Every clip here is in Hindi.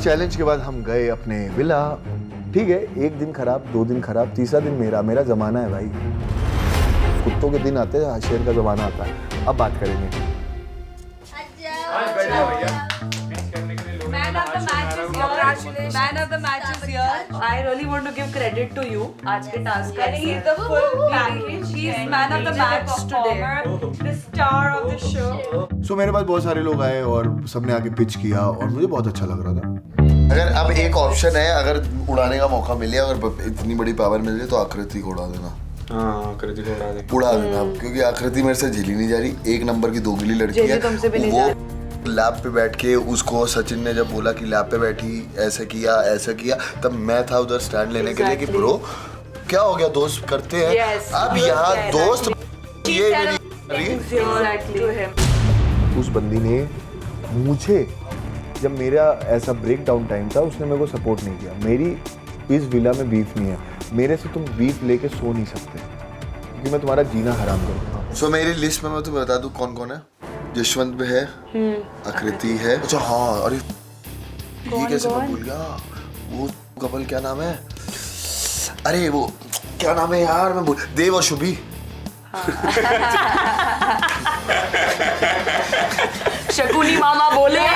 चैलेंज के बाद हम गए अपने विला। ठीक है, एक दिन खराब, 2 दिन खराब, तीसरा दिन मेरा जमाना है भाई। कुत्तों के दिन आते हैं, शेर का जमाना आता है। अब बात करेंगे। Man of the match is here. I really want to give credit to you. आज के टास्क का he's the full package. He's man of the match today. The star of the show. सो मेरे पास बहुत सारे लोग आए और सबने आके पिच किया और मुझे बहुत अच्छा लग रहा था। अगर अब एक ऑप्शन है, अगर उड़ाने का मौका मिले, अगर इतनी बड़ी पावर मिल जाए तो आकृति को उड़ा देना। आकृति को उड़ा देना, क्योंकि आकृति मेरे से झेली नहीं जा रही। 1 नंबर की दोगली लड़की है वो। लैब पे बैठ के उसको सचिन ने जब बोला कि लैब पे बैठी ऐसे किया, तब मैं था उधर स्टैंड लेने के लिए कि ब्रो क्या हो गया, दोस्त करते हैं। अब यहाँ दोस्त ये उस बंदी ने मुझे, जब मेरा ऐसा ब्रेक डाउन टाइम था, उसने मेरे को सपोर्ट नहीं किया। मेरी इस विला में बीफ नहीं है, मेरे से तुम बीफ लेके सो नहीं सकते क्योंकि मैं तुम्हारा जीना हराम करूँगा। सो मेरी लिस्ट में मैं तुम्हें बता दूं कौन कौन है। यशवंत भी है, आकृति है। अच्छा हाँ, अरे ये कैसे मैं भूल गया, वो कपल क्या नाम है, अरे वो क्या नाम है यार, मैं भूल, देव और शुभी। शकुनी मामा बोले।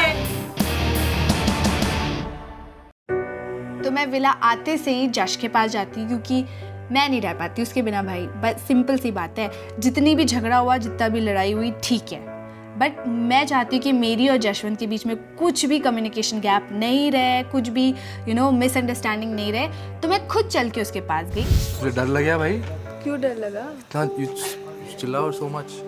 तो मैं विला आते से ही जश के पास जाती क्योंकि मैं नहीं रह पाती उसके बिना भाई। बस सिंपल सी बात है, जितनी भी झगड़ा हुआ, जितना भी लड़ाई हुई, ठीक है, बट मैं चाहती हूँ कि मेरी और जशवंत के बीच में कुछ भी कम्युनिकेशन गैप नहीं रहे, कुछ भी मिसअंडरस्टैंडिंग नहीं रहे। तो मैं खुद चल के उसके पास गई। तुझे डर लग गया भाई? क्यों डर लगा? चिल्लाओ सो मच।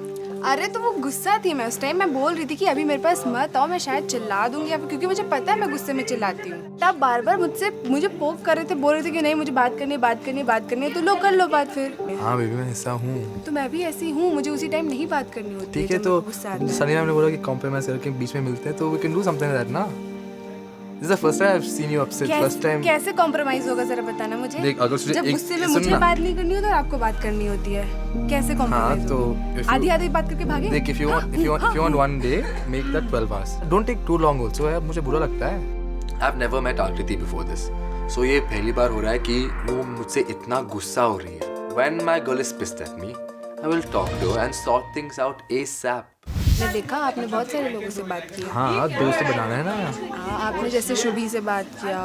अरे तो वो गुस्सा थी, मैं उस टाइम मैं बोल रही थी कि अभी मेरे पास मत आओ, मैं शायद चिल्ला दूंगी, क्योंकि मुझे पता है मैं गुस्से में चिल्लाती हूँ। तब बार बार मुझे पोक कर रहे थे, बोल रहे थे कि नहीं मुझे बात करनी है, तो लो कर लो बात फिर। हाँ बेबी मैं ऐसा हूँ। तो मैं भी ऐसी हूँ, मुझे उसी टाइम नहीं बात करनी होती। ठीक है, तो सनी ने बोला कि कॉम्प्रोमाइज करके बीच में मिलते हैं, तो we can do something like that ना। This is the first time I've seen you upset. First time. कैसे कॉम्प्रोमाइज होगा जरा बताना मुझे। देख अगर जब गुस्से में मुझे बात नहीं करनी होती और आपको बात करनी होती है, कैसे कॉम्प्रोमाइज? हाँ तो आधी बात करके भागे। देख if you want one day make that 12 hours. Don't take too long also यार, मुझे बुरा लगता है। I've never met Akriti before this, so ये पहली बार हो रहा है कि वो मुझसे इतना गुस्सा हो रही है। When my girl is pissed at me, I will talk to her and sort things out ASAP. मैं देखा आपने बहुत सारे लोगों से बात की। हाँ दोस्त बनाना है ना। हाँ, आपने जैसे शुभी से बात किया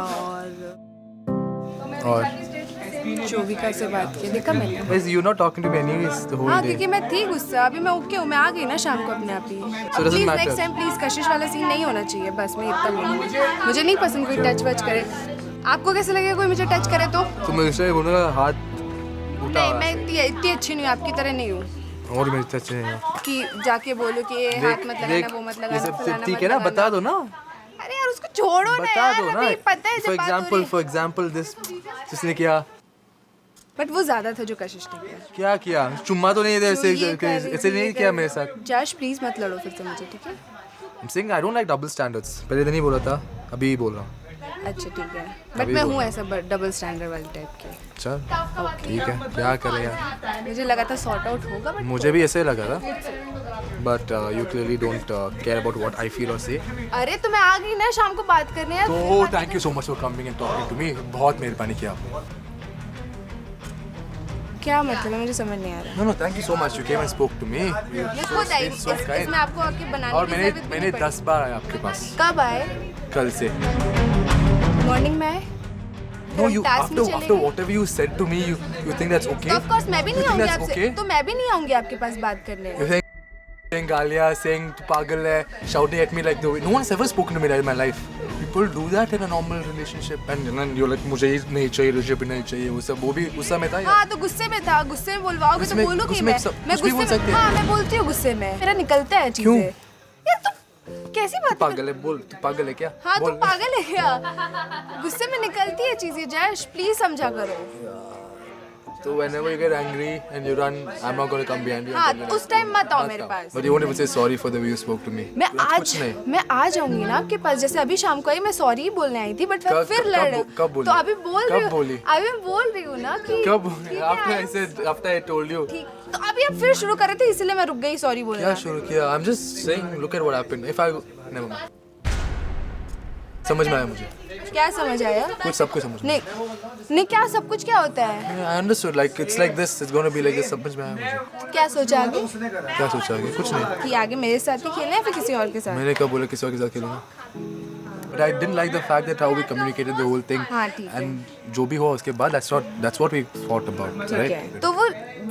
और शोभिका से बात की, देखा मैंने। Is you not talking to me anyways the whole day? हाँ क्योंकि मैं थी गुस्सा, अभी मैं ओके हूँ, मैं आ गई ना शाम को अपने आप ही। प्लीज नेक्स्ट टाइम प्लीज कशिश वाला सीन नहीं होना चाहिए, बस मैं इतना बोलूँगी। मुझे नहीं पसंद कोई टच वच करे। आपको कैसे लगेगा कोई मुझे टच करे तो? मैं इसलिए बोलूँगा हाथ उठा। नहीं, मैं इतनी अच्छी नहीं हूँ, आपकी तरह नहीं हूँ और मेरी टच है कि जाके बोलो कि ये हाथ मत लगाना, वो मत लगाना। ठीक है ना, बता दो ना। अरे यार उसको छोड़ो ना यार, अभी पता है जब बात हो रही है। फॉर एग्जांपल जिसने किया, बट वो ज्यादा था जो कशिश ने किया। क्या किया? चुम्मा तो नहीं दे, ऐसे नहीं किया मेरे साथ। जश प्लीज मत लड़ो फिर से मुझे, ठीक है? I'm saying I don't like double standards. पहले तो नहीं बोला था, अभी बोल रहा हूँ। अच्छा ठीक है, बट मैं हूँ ऐसा डबल स्टैंडर्ड वाली टाइप की। चल ठीक है, क्या करें यार। मुझे लगा था सॉर्ट आउट होगा, बट मुझे भी ऐसे लगा था, but you clearly don't care about what I feel और से। अरे तो मैं आ गई ना शाम को बात करने यार। तो thank you so much for coming and talking to me. बहुत मेहरबानी किया आपने। क्या मतलब है, मुझे समझ नहीं आ रहा। No, thank you so much. You came and spoke to me. मैं खुद आई, इसमें आपको आके बनाने और की जरूरत मैंने 10 बार आया आपके पास। कब आए? कल से। मॉर्निंग में आए? No, you after whatever you said to me, you think that's okay? तो of course मैं भी नहीं You think आऊंगी that's आपसे, okay? तो मैं भी नहीं आऊंगी आपके पास बात करने। You're saying गालियाँ, saying तू पागल है, shouting at me like the way no one's ever spoken to me in my life. People do that in a normal relationship, and then you're like मुझे नहीं चाहिए, relationship नहीं चाहिए, वो सब, वो भी गुस्सा में था यार। हाँ तो गुस्से में था, गुस्से में बोलवाओगे तो बोलूँगी मैं गुस्से में। हाँ मैं बोलती हूँ गुस्से में, मेरा निकलता है चीजें। यार तू कैसी बात? पागल है, बोल तू पागल है क्या? हाँ तू पागल है क्या? गुस्से में निकलती है चीजें, जश प्लीज समझा करो। So whenever you get angry and you run, I'm not going to come behind you. हाँ उस टाइम मत आओ मेरे पास। But you won't even say sorry for the way you spoke to me. मैं आ जाऊंगी ना आपके पास, जैसे अभी शाम को आई, मैं सॉरी ही बोलने आई थी, बट फिर लड़ रहे। कब बोली? तो अभी बोल रही हूँ ना कि कब? After I told you. ठीक, तो अभी आप फिर शुरू कर रहे थे, इसलिए मैं रुक गई सॉरी बोलना। क्या शुरू किया? I'm just saying, look at what happened. If I never mind. समझ में आया मुझे, क्या समझ आया? कुछ सब कुछ समझ में नहीं नहीं, क्या सब कुछ क्या होता है? I understood like it's like this, it's gonna be like this, समझ में आया मुझे। क्या सोचा आगे? क्या सोचा आगे? कुछ नहीं। कि आगे मेरे साथ ही खेलना है फिर किसी और के साथ? मैंने कब बोला किसी और के साथ खेलूंगा? But I didn't like the fact that how we communicated the whole thing. हाँ, ठीक है। And जो भी हुआ उसके बाद that's what we fought about, ठीक right? है, तो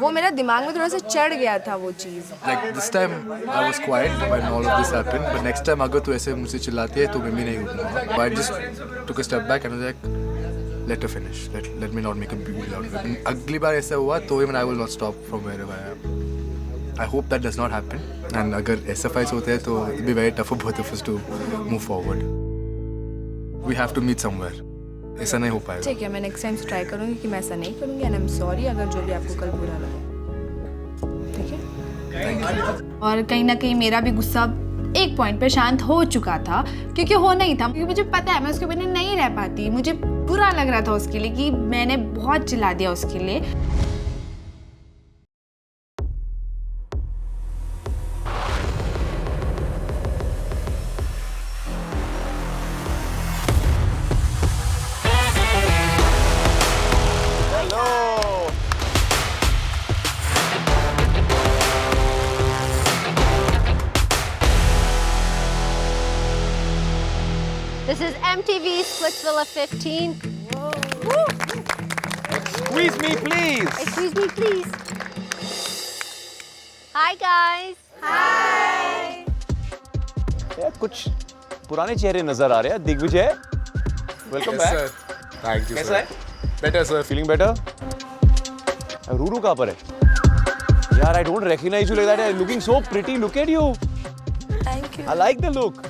वो मेरा दिमाग में थोड़ा सा चढ़ गया था वो चीज़। Like this time I was quiet when all of this happened, but next time अगर तू ऐसे मुझसे चिल्लाती है तो मैं भी नहीं रुकूंगा. But I just took a step back and was like, let her finish. Let me not make a big deal out of it. अगली बार ऐसा हुआ तो even I will not stop from wherever I am. I hope that does not happen. And अगर ऐसा fights होते हैं तो it'll be very tough for both of us to move forward. We have to meet somewhere. ऐसा नहीं हो पाएगा। ठीक है, मैं नेक्स्ट टाइम से ट्राई करूँगी कि मैं ऐसा नहीं करूँगी एंड आई एम सॉरी अगर जो भी आपको कल बुरा लगे। ठीक है? और कहीं ना कहीं मेरा भी गुस्सा एक पॉइंट पे शांत हो चुका था, क्योंकि होना ही था, क्योंकि मुझे पता है मैं उसके बिना नहीं रह पाती। मुझे बुरा लग रहा था उसके लिए कि मैंने बहुत चिल्ला दिया उसके लिए। This is MTV Splitsvilla 15. Squeeze me, please. Excuse me, please. Hi, guys. Hi. यार कुछ पुराने चेहरे नजर आ रहे हैं। Digvijay, welcome back. Thank you, कैसा है? Better, sir. Feeling better? Ruru कहाँ पर है? यार, I don't recognize you like that. You're looking so pretty. Look at you. Thank you. I like the look.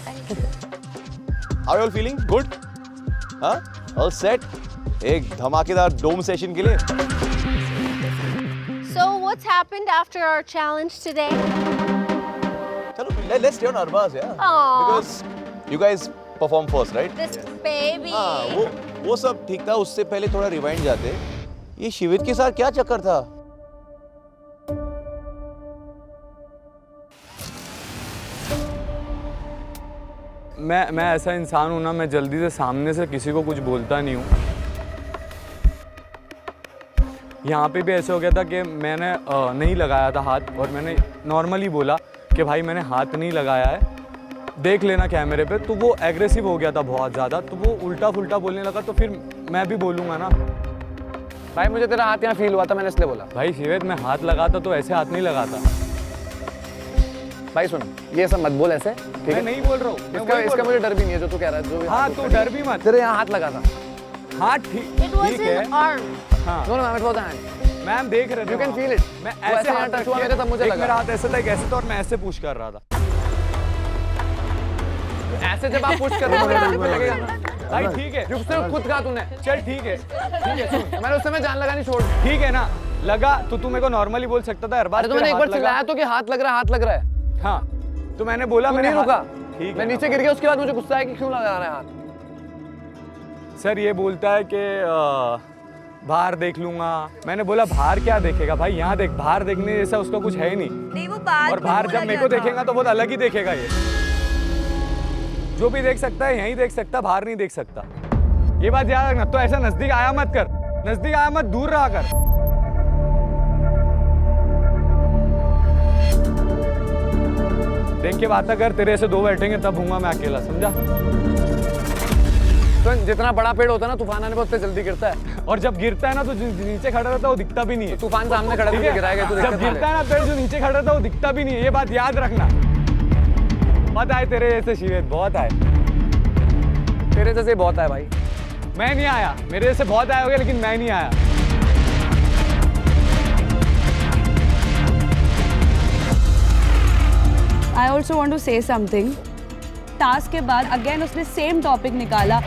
How are you all feeling? Good? हाँ? All set? एक धमाकेदार डोम सेशन के लिए। So, what's happened after our challenge today? चलो, let's stay on Arbaz, yeah. Aww. Because you guys perform first, right? This baby. हाँ, वो सब ठीक था। उससे पहले थोड़ा रिवाइंड जाते। ये शिविर के साथ क्या चक्कर था? मैं ऐसा इंसान हूँ ना, मैं जल्दी से सामने से किसी को कुछ बोलता नहीं हूँ। यहाँ पे भी ऐसे हो गया था कि मैंने नहीं लगाया था हाथ, और मैंने नॉर्मली बोला कि भाई मैंने हाथ नहीं लगाया है, देख लेना कैमरे पे। तो वो एग्रेसिव हो गया था बहुत ज़्यादा, तो वो उल्टा फुल्टा बोलने लगा। तो फिर मैं भी बोलूँगा ना, भाई मुझे तेरा हाथ यहाँ फील हुआ था, मैंने इसलिए बोला। भाई शिवेत, मैं हाथ लगाता तो ऐसे हाथ नहीं लगाता। भाई सुन, ये सब मत बोल ऐसे, ठीक मैं है? नहीं बोल रहा हूँ। इसका मुझे डर भी नहीं है जो तू कह रहा है। जो हाँ, तू डर भी मत। तेरे यहाँ हाथ लगा था। हाँ, It ठीक was है। an arm. हाँ, no ma'am, it was hand. Ma'am देख रहे थे। You can feel it. मैं वो ऐसे हाथ टच हुआ मेरे, तब मुझे एक लगा। मेरा हाथ ऐसे था, एक ऐसे था, और मैं ऐसे पुश कर रहा था। ऐसे जब आप पुश कर रहे हो तो लगेगा ना। भाई ठीक है, जो सिर्फ खुद कहा तूने। चल ठीक है, सुन, मैंने उस समय जान लगानी छोड़। ठीक है ना, लगा तो तू मेरे को नॉर्मली बोल सकता था। हर बार अरे तो मैंने एक बार चिल्लाया तो कि हाथ लग रहा है, हाथ लग रहा है। हाँ, तो मैंने बोला, तू मैंने नहीं रुका। ठीक मैं है। नीचे गिर गया, उसके बाद मुझे गुस्सा है कि क्यों लगा रहा है हाथ। सर ये बोलता है कि बाहर देख लूंगा। मैंने बोला बाहर क्या देखेगा भाई, यहाँ देख। बाहर देखने जैसा उसका कुछ है ही नहीं। वो बात और बाहर जब मेरे को देखेगा तो बहुत अलग ही देखेगा। ये जो भी देख सकता है यहीं देख सकता, बाहर नहीं देख सकता। ये बात याद रखना। तो ऐसा नजदीक आया मत कर, नजदीक आया मत, दूर रहा कर। देख के बात कर, तेरे ऐसे दो बैठेंगे तब हूँगा मैं अकेला, समझा? तो जितना बड़ा पेड़ होता है ना, तूफान आने पर उससे जल्दी गिरता है। और जब गिरता है ना तो नीचे खड़ा रहता है वो दिखता भी नहीं है। तूफान सामने खड़ा ठीक होकर है? गिराएगा तो जब गिरता है ना पेड़, जो नीचे खड़ा रहता है वो दिखता भी नहीं है। ये बात याद रखना। बहुत आए तेरे जैसे शिवेत, बहुत आए। तेरे जैसे बहुत है भाई। मैं नहीं आया, मेरे जैसे बहुत आए होंगे, लेकिन मैं नहीं आया। I also want to say something. Task के बाद अगेन उसने सेम टॉपिक निकाला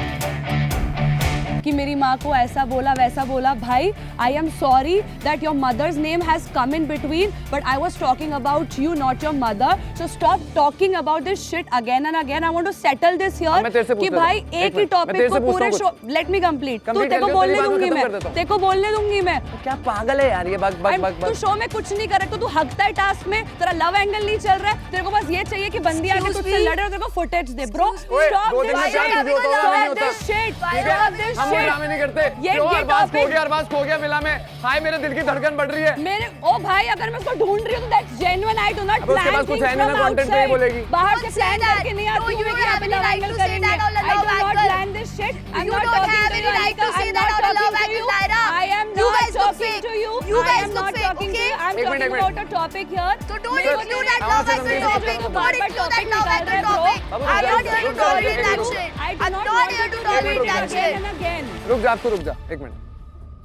कि मेरी माँ को ऐसा बोला वैसा बोला. भाई, I am sorry that your mother's name has come in between, but I was talking about you, not your mother. So stop talking about this shit again and again. I want to settle this here. मैं तेरे से कि पूछता भाई हूँ। एक ही मैं टॉपिक तेरे को से पूछता पूरे हूँ शो. Let me complete. तू Complete तेरे को करके बोलने तेरी बात दूंगी खत्म मैं. कर देता हूँ। तेरे को बोलने दूंगी मैं. क्या पागल है यार ये बग बग बग तू बग शो में कुछ नहीं कर रहा, तो तू हकता है टास्क में. तेरा लव एंगल नहीं चल रहा है. तेरे को बस ये चाहिए कि बंदी आके तुझसे लड़े और तेरे को फुटेज दे. ब्रो, ओए, stop दो दिन में this प्यार shit. तुझे होता होगा, नहीं Stop होता। this shit. ठीक है, Stop this हम वो shit. ड्रामे नहीं करते. ये क्यों अरबाज खो topic- गया, अरबाज खो गया विला में. हाय मेरे दिल की धड़कन बढ़ रही है. मेरे ओ भाई, अगर मैं उसको ढूंढ रही हूँ तो that's genuine. I do not अब उसके plan पास कुछ things है नहीं ना, from content पे ही outside. बोलेगी. बाहर से Don't say plan that. करके नहीं No, आती you हूँ don't कि यहाँ have पे any love right angle to say करेंगे. that on a I do love not angle. plan this shit. I'm You not don't talking have to any you, right to Anika. say I'm that not on a love talking to angle, you. Naira. I am You not guys look talking fake. to you. You I guys am look not fake, talking to okay? you. I'm एक मिनट, talking एक about a topic here. So don't मेरे को include तेरे- that love आवाज़ angle से topic. नहीं Don't include that love angle topic. Babu, I'm रुक not जा, here to रुक जा, tolerate एक that minute. shit. I do I'm not not want here you to to tolerate repeat that again shit. and again. रुक जा, अब तू रुक जा एक मिनट.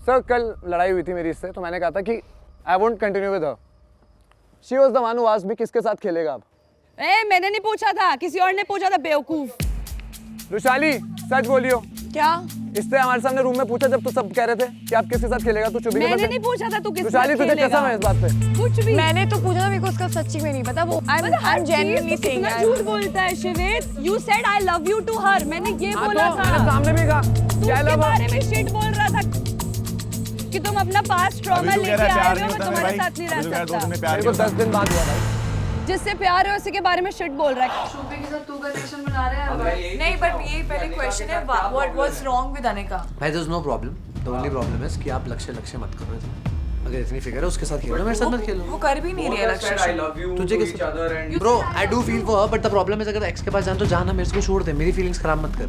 सर कल लड़ाई हुई थी मेरी इससे, तो मैंने कहा था कि I won't continue with her. She was the one who asked me किसके साथ खेलेगा अब. ए, मैंने नहीं पूछा था, किसी और ने पूछा था. बेवकूफ. रुशाली सच बोलियो. क्या? इससे हमारे सामने रूम में पूछा जब तू सब कह रहे थे कि आप किसके साथ खेलेगा, तू चुप ही कर मैंने बैठे. नहीं पूछा था तू किसके रुशाली साथ तुझे खेलेगा. कसम है इस बात पे. कुछ भी. मैंने तो पूछा था, मेरे को उसका सच्ची में नहीं पता. वो I'm genuinely saying कितना that. झूठ बोलता है Shivet. You said I love you to her. मैंने ये हाँ, बोला तो था. मैंने सामने भी कहा तू क्या उसके लव बारे में शिट बोल रहा था कि तुम अपना पास्ट ट्रॉमा लेके आए हो. मैं तुम्हारे साथ नहीं रह सकता. मेरे को 10 दिन बाद हुआ था. जिससे प्यार है उसी के बारे में शिट बोल रहा है. शोभे के साथ तू कनेक्शन बना रहा है. नहीं, बट ये पहले क्वेश्चन है, what was wrong with Anika? भाई there's no problem. The only problem is कि आप लक्ष्य मत करो. अगर इतनी फिक्र है उसके साथ खेलो, मेरे साथ मत खेलो. वो कर भी नहीं रही है लक्ष्य. तुझे कैसे? Bro, I do feel for her, but the problem is अगर एक्स के पास जान तो जाना, मेरे को छोड़ दे. मेरी फीलिंग्स खराब मत कर.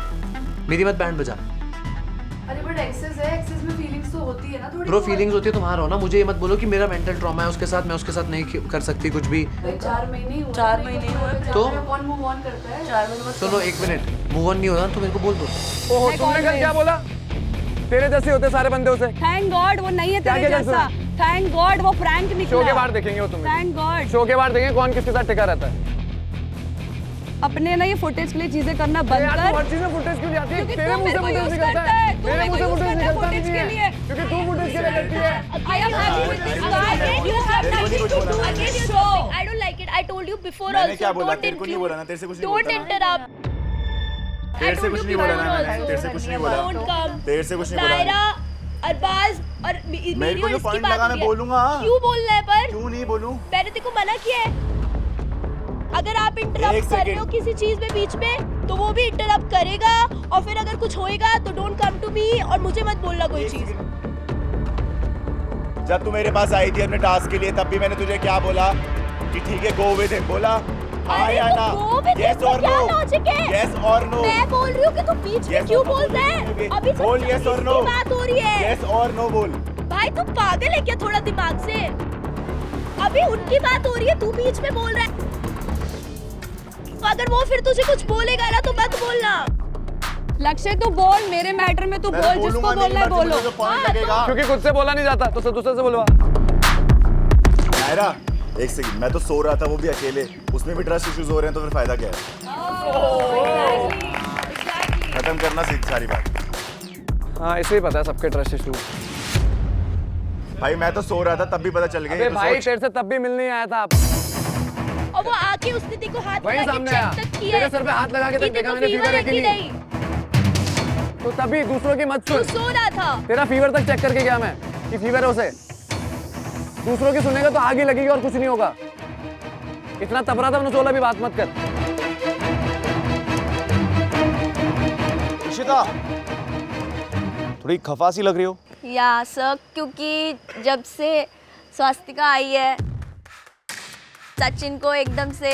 मेरी मत बैंड बजा. अरे बट एक्सेस है, एक्सेस में फीलिंग्स तो होती है ना थोड़ी. ब्रो फीलिंग्स होती है तुम्हारा हो ना. मुझे ये मत बोलो कि मेरा मेंटल ट्रॉमा है उसके साथ, मैं उसके साथ नहीं कर सकती कुछ भी. 4 महीने हुए. 4 महीने हुए तो कौन मूव ऑन करता है? 4 महीने बाद. सुनो एक मिनट, मूव ऑन नहीं होता तो मेरे को बोल दो. ओहो तुमने कल क्या बोला. तेरे जैसे होते सारे बंदे उसे. थैंक गॉड वो नहीं है तेरे क्या जैसा. थैंक गॉड वो प्रैंक निकला. शो के बाहर देखेंगे वो तुम्हें. Thank God. शो के बाहर देखेंगे कौन किसके साथ टिका रहता है. अपने ना ये फुटेज के लिए चीजें करना बंद यार कर. तू हर चीज में फुटेज क्यों जाती है. क्योंकि तेरे तू मुंह से मेरे को फुटेज use निकलता करता है. है. तू मेरे मेरे मुंह से को use फुटेज करता है निकलता footage नहीं के लिए. है. क्योंकि तू फुटेज के लिए करती है. I am happy with this guy. You have nothing to do with this show. I don't like it. I told you before मैंने also. क्या बोला? Don't तेरे को नहीं बोला ना, तेरे से कुछ नहीं Don't बोलता ना. interrupt. तेरे से कुछ नहीं बोला ना मैंने. तेरे से कुछ नहीं बोला. Don't come. तेरे से कुछ नहीं बोला. नायरा, अरबाज और मेरे को जो पॉइंट लगा मैं बोलूंगा. क्यों बोल रहा है पर? क्यों नहीं बोलूं? मैंने तेरे को मना किया है. अगर आप एक इंटरप्ट कर रहे हो second. किसी चीज में बीच में, तो वो भी इंटरप्ट करेगा. और फिर अगर कुछ होएगा तो डोंट कम टू मी और मुझे मत बोलना कोई चीज. जब तू मेरे पास आई थी अपने टास्क के लिए, तब भी मैंने तुझे क्या बोला कि ठीक है गो विद हिम. बोला हाँ अरे या तो ना. go with यस him और का क्या नो. logic है? यस और नो. मैं बोल रही हूँ कि तू बीच में Yes क्यों or no बोल रहा बोल. है? अभी तो बोल yes or no. की बात हो रही है. यस और नो बोल. भाई तू पागल है क्या थोड़ा दिमाग से? अभी उनकी बात हो रही है, तू बीच में बोल रहा है. अगर वो फिर तुझे कुछ बोलेगा ना तो मत बोलना. लक्ष्य तू बोल. मेरे मैटर में तू मैं बोल. बोलूंगा जिसको मेरी बोलना है मर्जी, बोलो. मुझे जो पॉइंट लगेगा. क्योंकि खुद से बोला नहीं जाता तो दूसरे से बोलवा. नायरा एक सेकंड, मैं तो सो रहा था, वो भी अकेले. उसमें भी ट्रस्ट इश्यूज हो रहे हैं, तो फिर फायदा क्या है? खत्म करना सीख सारी बात. हाँ इसे ही पता है सबके ट्रस्ट इशू. भाई मैं तो सो रहा था, तब भी पता चल गया. अबे ये तो भाई सोच. तेरे से तब भी मिलने आया था. और वो आके उसने तेरे को हाथ वहीं लगा के सामने आया. चेक तक किया. तेरे सर पे हाथ लगा के कि तक देखा तेरे को मैंने फीवर है कि नहीं. तो तभी दूसरों की मत तू सुन. सो रहा था. तेरा फीवर तक चेक करके गया मैं कि फीवर है उसे. दूसरों की सुनेगा तो आग ही लगेगी और कुछ नहीं होगा. इतना तबरा था नचोला भी बात मत कर. इशिता थोड़ी खफा सी लग रही हो. या सर, क्योंकि जब से स्वास्तिका आई है, सचिन को एकदम से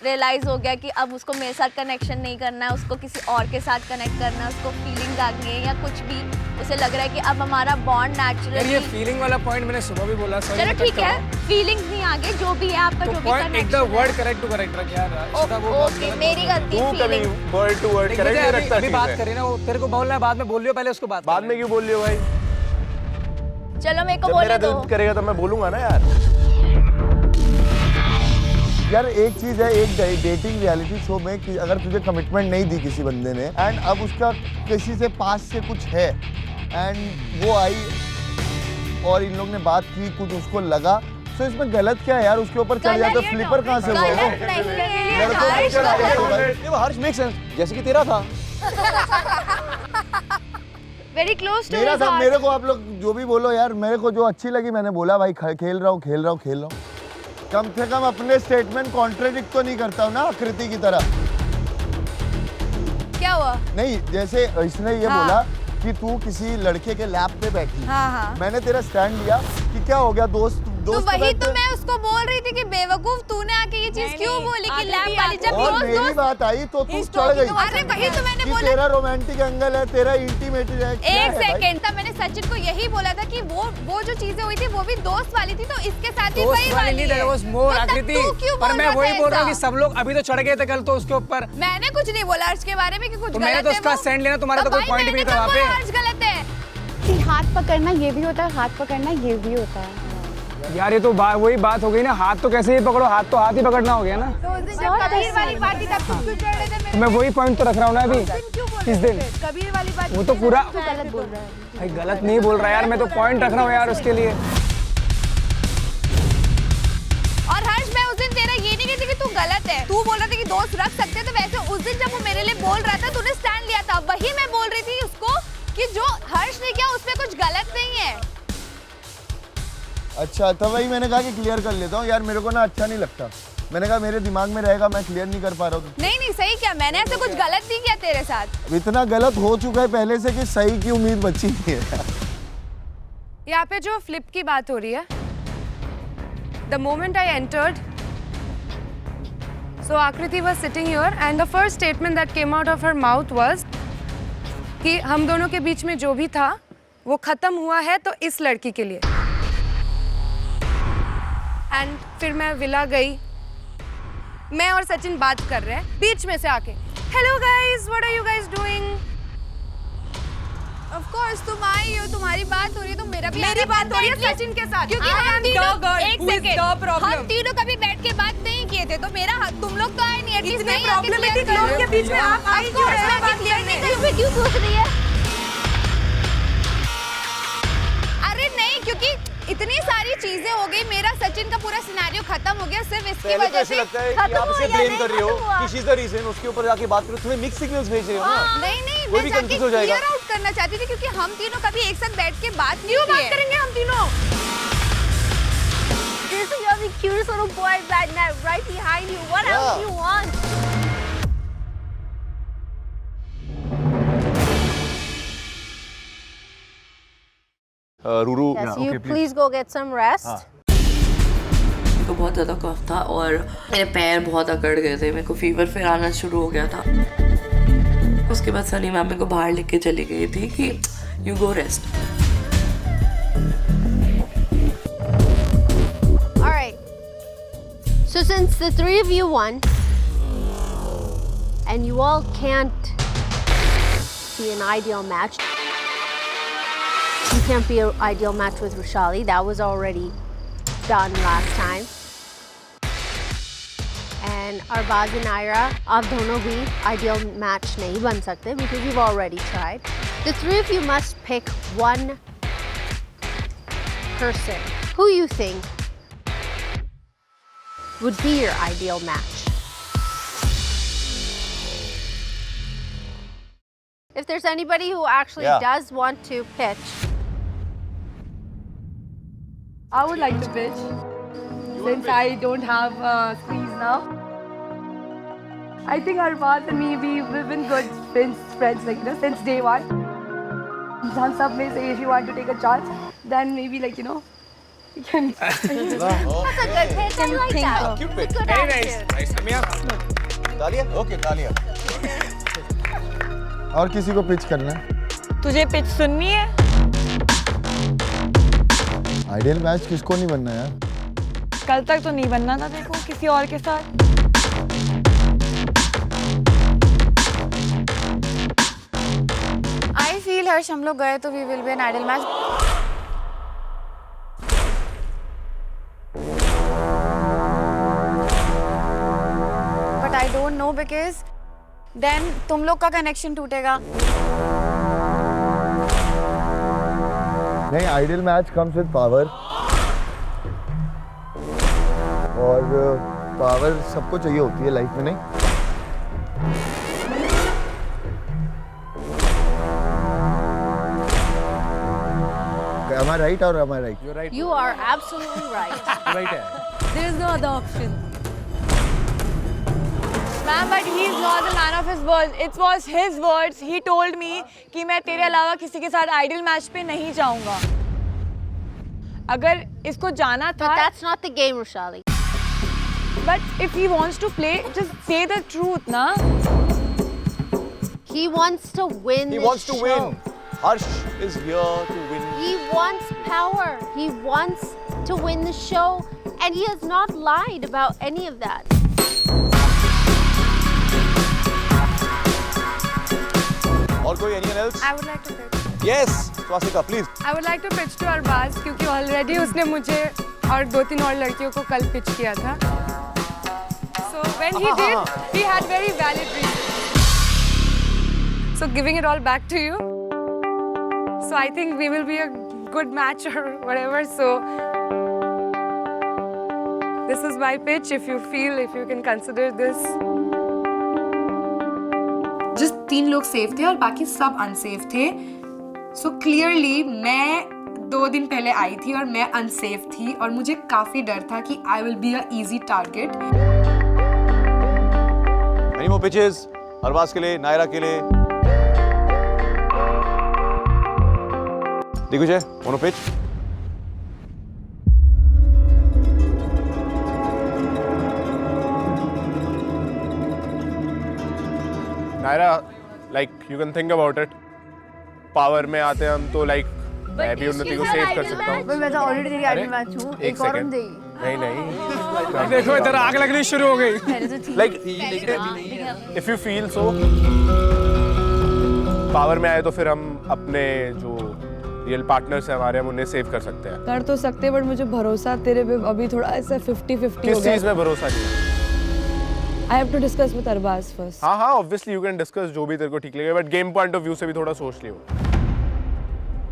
रियलाइज हो गया कि अब उसको मेरे साथ कनेक्शन नहीं करना है, उसको किसी और के साथ कनेक्ट करना है, उसको फीलिंग आ गई है या कुछ भी. उसे लग रहा है कि अब हमारा बॉन्ड यार ये नेचुरली. फीलिंग वाला पॉइंट मैंने सुबह भी बोला. सॉरी चलो ठीक है, फीलिंग्स नहीं आगे, जो भी है आपका, जो भी पॉइंट एक the connection word correct to correct रख यार. इशिता, वो बहुत ओके, गलत मेरी बात है. गलती. तू कभी फीलिंग वर्ड टू वर्ड देख, करेक्ट मुझे नहीं अभी रखता. अभी बात करी ना, वो तेरे को बोलना है बाद में बोल लियो, पहले उसको बात बाद में क्यों बोल रही हो भाई? चलो मेरे को जब मेरा बोलने दो. दिल करेगा तो मैं बोलूंगा ना यार. यार एक चीज है, एक डेटिंग रियलिटी शो में कि अगर तुझे कमिटमेंट नहीं दी किसी बंदे ने एंड अब उसका किसी से पास से कुछ है एंड वो आई और इन लोग ने बात की, कुछ उसको लगा, तो इसमें गलत क्या है यार? उसके ऊपर चढ़ जाता, फ्लिपर कहाँ से हुआ वो? वो हर्ष मेक सेंस, जैसे कि तेरा था। वेरी क्लोज टू मेरा था, मेरे को आप लोग जो भी बोलो यार, मेरे को जो अच्छी लगी मैंने बोला भाई, खेल रहा हूँ। कम से कम अपने स्टेटमेंट कॉन्ट्रेडिक्ट तो नहीं करता हूँ ना आकृति की तरह। क्या हुआ? नहीं, जैसे इसने ये बोला कि तू किसी लड़के के लैप पे बैठी, मैंने तेरा स्टैंड लिया कि क्या हो गया दोस्त तो वही तो मैं उसको बोल रही थी कि बेवकूफ तूने आके ये चीज क्यों बोली कि लैब वाली जब और मेरी बात आई तो तू चढ़ गई। अरे वही तो मैंने बोला, तेरा रोमांटिक एंगल है, तेरा इंटीमेट है। एक सेकंड तब मैंने सचिन को यही बोला था कि वो जो चीजें हुई थी वो भी दोस्त वाली थी, तो इसके साथ भी वही वाली है। पर मैं वही बोल रहा हूँ कि सब लोग अभी तो चढ़ गए थे कल तो उसके ऊपर। मैंने कुछ नहीं बोला अर्श के बारे में कि कुछ गलत है। मैंने तो उसका स्टैंड लेना, तुम्हारा तो कोई पॉइंट भी नहीं था वहाँ पे। अर्श गलत है कि हाथ पकड़ना ये भी होता है, हाथ पकड़ना ये भी होता है। यार ये तो वही बात हो गई ना, हाथ तो कैसे ही पकड़ो, हाथ तो हाथ ही पकड़ना हो गया ना। तो उस दिन जब कबीर वाली पार्टी तब तुम क्यों चढ़ रहे थे? तो मैं वही पॉइंट तो रख रहा हूँ ना अभी। किस दिन? कबीर वाली पार्टी वो तो पूरा गलत बोल रहा है। भाई गलत नहीं बोल रहा यार, मैं तो पॉइंट रख रहा हूँ यार उसके लिए। और हर्ष मैं उस दिन तेरा ये नहीं कहती कि तू गलत है, तू बोल रहा था कि दोस्त रख सकते हैं, तो वैसे उस दिन जब वो मेरे लिए बोल रहा था तूने स्टैंड लिया था, वही मैं बोल रही थी उसको कि जो हर्ष ने किया उसमें कुछ गलत नहीं है। अच्छा, तो वही मैंने कहा कि क्लियर कर लेता हूँ यार, मेरे को ना अच्छा नहीं लगता। मैंने कहा मेरे दिमाग में रहेगा, मैं क्लियर नहीं कर पा रहा हूँ। नहीं सही क्या, मैंने ऐसे कुछ गलत नहीं किया तेरे साथ। इतना गलत हो चुका है पहले से कि सही की उम्मीद बची नहीं है। यहाँ पे जो फ्लिप की बात हो रही है, the moment I entered, so Akriti was sitting here and the first statement that came out of her mouth was कि हम दोनों के बीच में जो भी था वो खत्म हुआ है तो इस लड़की के लिए। एंड फिर मैं विला गई, मैं और सचिन बात कर रहे हैं, बीच में से आके hello guys, what are you guys doing? Of course तुम आई हो, तुम्हारी बात हो रही है, तो मेरा भी मेरी बात हो रही है सचिन के साथ, क्योंकि हम तीनों कभी बैठ के बात नहीं किए थे, तो मेरा तुम लोग तो आए नहीं, एटलीस्ट नहीं प्रॉब्लमेटिक लोगों के बीच में आप आई क्यों है? बात क्लियर नहीं, क्यों पूछ रही है? अरे नहीं, क्योंकि इतनी सारी चीजें हो गई, मेरा सचिन का पूरा सिनेरियो खत्म हो गया सिर्फ इसकी वजह से। ऐसे लगता है कि आप इसे ब्लेम कर रही हो कि शी इज द रीजन, उसके ऊपर जाके बात करो, तुम्हें मिक्स सिग्नल्स भेज रही हो ना। नहीं कोई भी कंफ्यूज हो जाएगा। क्लियर आउट करना चाहती थी क्योंकि हम तीनों कभी एक साथ बैठ के बात नहीं बात करेंगे हम तीनों। This is the cutest little boy right behind you. What else do you want? Ruru, Yes, you please go get some rest. तो बहुत ज़्यादा कफ था और मेरे पैर बहुत अकड़ गए थे, मेरे को फीवर फिर आना शुरू हो गया था। उसके बाद सनी मैम मेरे को बाहर लेके चली गई थी कि you go rest. Alright. So since the three of you won, and you all can't be an ideal match, you can't be an ideal match with Roshali. That was already done last time. And Arbaz and Ira, आप दोनों भी ideal match नहीं बन सकते because you've already tried. The three of you must pick one person who you think would be your ideal match. If there's anybody who actually does want to pitch, I would like to pitch since I don't have squeeze now. I think Arbaz and me, we've been good friends like this since day one. हम सब में से if you want to take a chance, then maybe like you know, you can. that's a good pitch. I like that. Cute pitch. Good Very attitude. nice, Samia. तालियां? ओके, तालियां। और किसी को पिच करना है? तुझे पिच सुननी है? आइडियल मैच किसको नहीं बनना यार? कल तक तो नहीं बनना था देखो किसी और के साथ। I feel हर्ष हम लोग गए तो we will be an ideal match. But I don't know because then तुम लोग का कनेक्शन टूटेगा नहीं, ideal match comes with power, और पावर सबको चाहिए होती है लाइफ में, नहीं? Am I right or am I right? You're right. You are absolutely right. Right है. There is no other option. Ma'am, but he is not the man of his words. It was his words. He told me कि मैं तेरे अलावा किसी के साथ आइडियल मैच पे नहीं जाऊंगा. अगर इसको जाना था. But that's not the game, Roshali. But if he wants to play, just say the truth, na? He wants to win. He this wants to show. win. Harsh is here to win. He wants power. He wants to win the show, and he has not lied about any of that. और कोई anyone else? I would like to pitch. Yes, Swastika, please. I would like to pitch to Arbaz क्योंकि already उसने मुझे और 2-3 और लड़कियों को कल pitch किया था. So when he did, he had very valid reasons. So giving it all back to you. So I think we will be a good match or whatever. So this is my pitch. If you can consider this. जिस 3 लोग सेफ थे और बाकी सब अनसेफ थे. सो क्लियरली मैं 2 दिन पहले आई थी और मैं अनसेफ थी और मुझे काफी डर था कि I will be a easy target. Any more pitches? Arbaaz के लिए, नायरा के लिए. Digvijay, want to pitch? Naira, like you can think about it. Power में आते हैं हम तो like मैं भी उन्नति को सेव कर सकता हूँ. मैं तो ऑलरेडी तेरी आइडियल मैच हूँ. एक सेकंड. नहीं. देखो इधर आग लगनी शुरू हो गई. Like if you feel so. Power में आए तो फिर हम अपने जो रियल पार्टनर्स हैं हमारे, हम उन्हें सेव कर सकते हैं. कर तो सकते हैं, बट मुझे भरोसा तेरे पे अभी थोड़ा ऐसा 50-50 हो गया. किस चीज में भरोसा नहीं है? I have to discuss with Arbaz first. हाँ, obviously you can discuss जो भी तेरे को ठीक लगे, but game point of view से भी थोड़ा सोच लियो.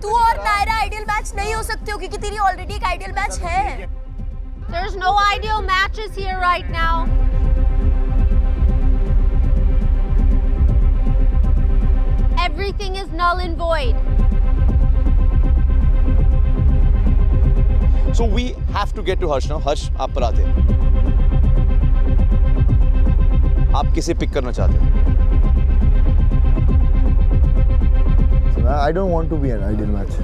तू और नायरा आइडियल मैच नहीं हो सकते हो क्योंकि तेरी ऑलरेडी एक आइडियल मैच है. There's no ideal matches here right now. Everything is null and void. So we have to get to Harsh now. Harsh, आप पर आते हैं. आप किसे पिक करना चाहते हैं? I don't want to be an ideal match.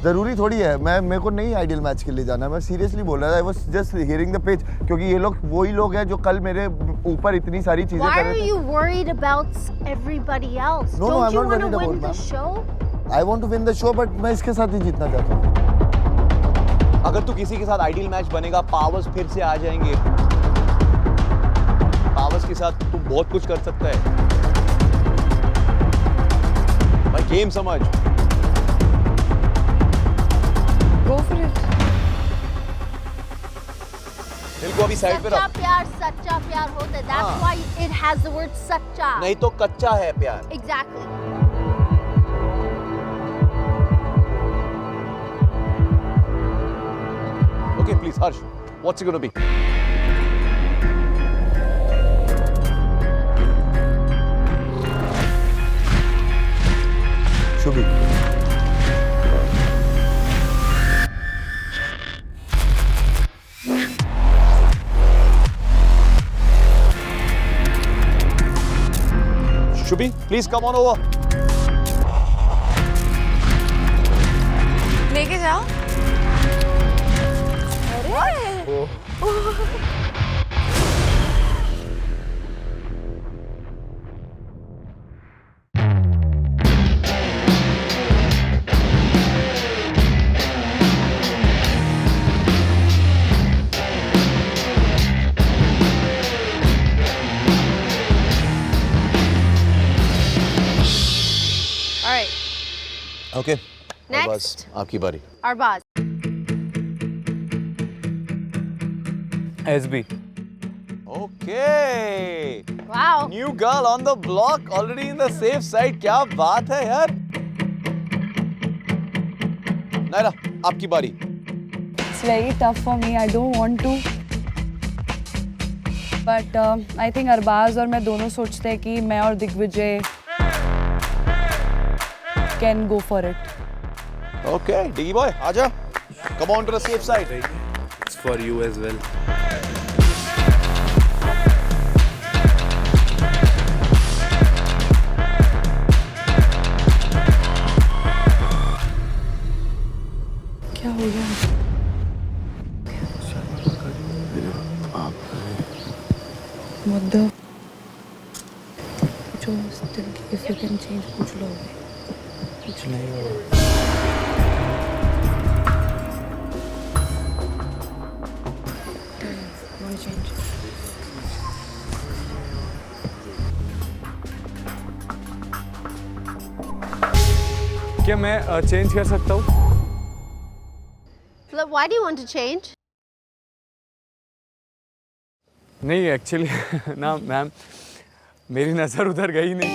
जरूरी थोड़ी है. मेरे को नहीं आइडियल मैच के लिए जाना. मैं सीरियसली बोल रहा था. I was just hearing the pitch क्योंकि ये लोग वही लोग हैं जो कल मेरे ऊपर इतनी सारी चीजें कर रहे थे. Why are you worried about everybody else? No, Don't I'm you not want to worried win about the show? I want to win the show, but मैं इसके साथ ही जीतना चाहता हूँ. अगर तू किसी के साथ आइडियल मैच बनेगा, पावर्स फिर से आ जाएंगे. पावर्स के साथ तू बहुत कुछ कर सकता है. भाई गेम समझ. Go for it. दिल को अभी साइड पे सच्चा रख. प्यार सच्चा प्यार होता है. That's why it has the word सच्चा. नहीं तो कच्चा है प्यार. Exactly. Okay, please, Harsh. What's it going to be? Shubhi. Shubhi, please come on over. लेके जाओ. All right. Okay. Next. बस आपकी बारी. Arbaz. SB. Okay. Wow. New girl on the block, already in the safe side. क्या बात है यार. नायरा, आपकी बारी। It's very tough for me. I don't want to. But I think Arbaaz और मैं दोनों सोचते हैं कि मैं और Digvijay can go for it. Okay, Diggy boy, आजा. Come on to the safe side. It's for you as well. क्या हो गया? मुद्दा जो still if you can change कुछ लोग कुछ नहीं होगा। Won't change. क्या मैं चेंज कर सकता हूँ? Why do you want to change? नहीं एक्चुअली ना मैम, मेरी नज़र उधर गई नहीं।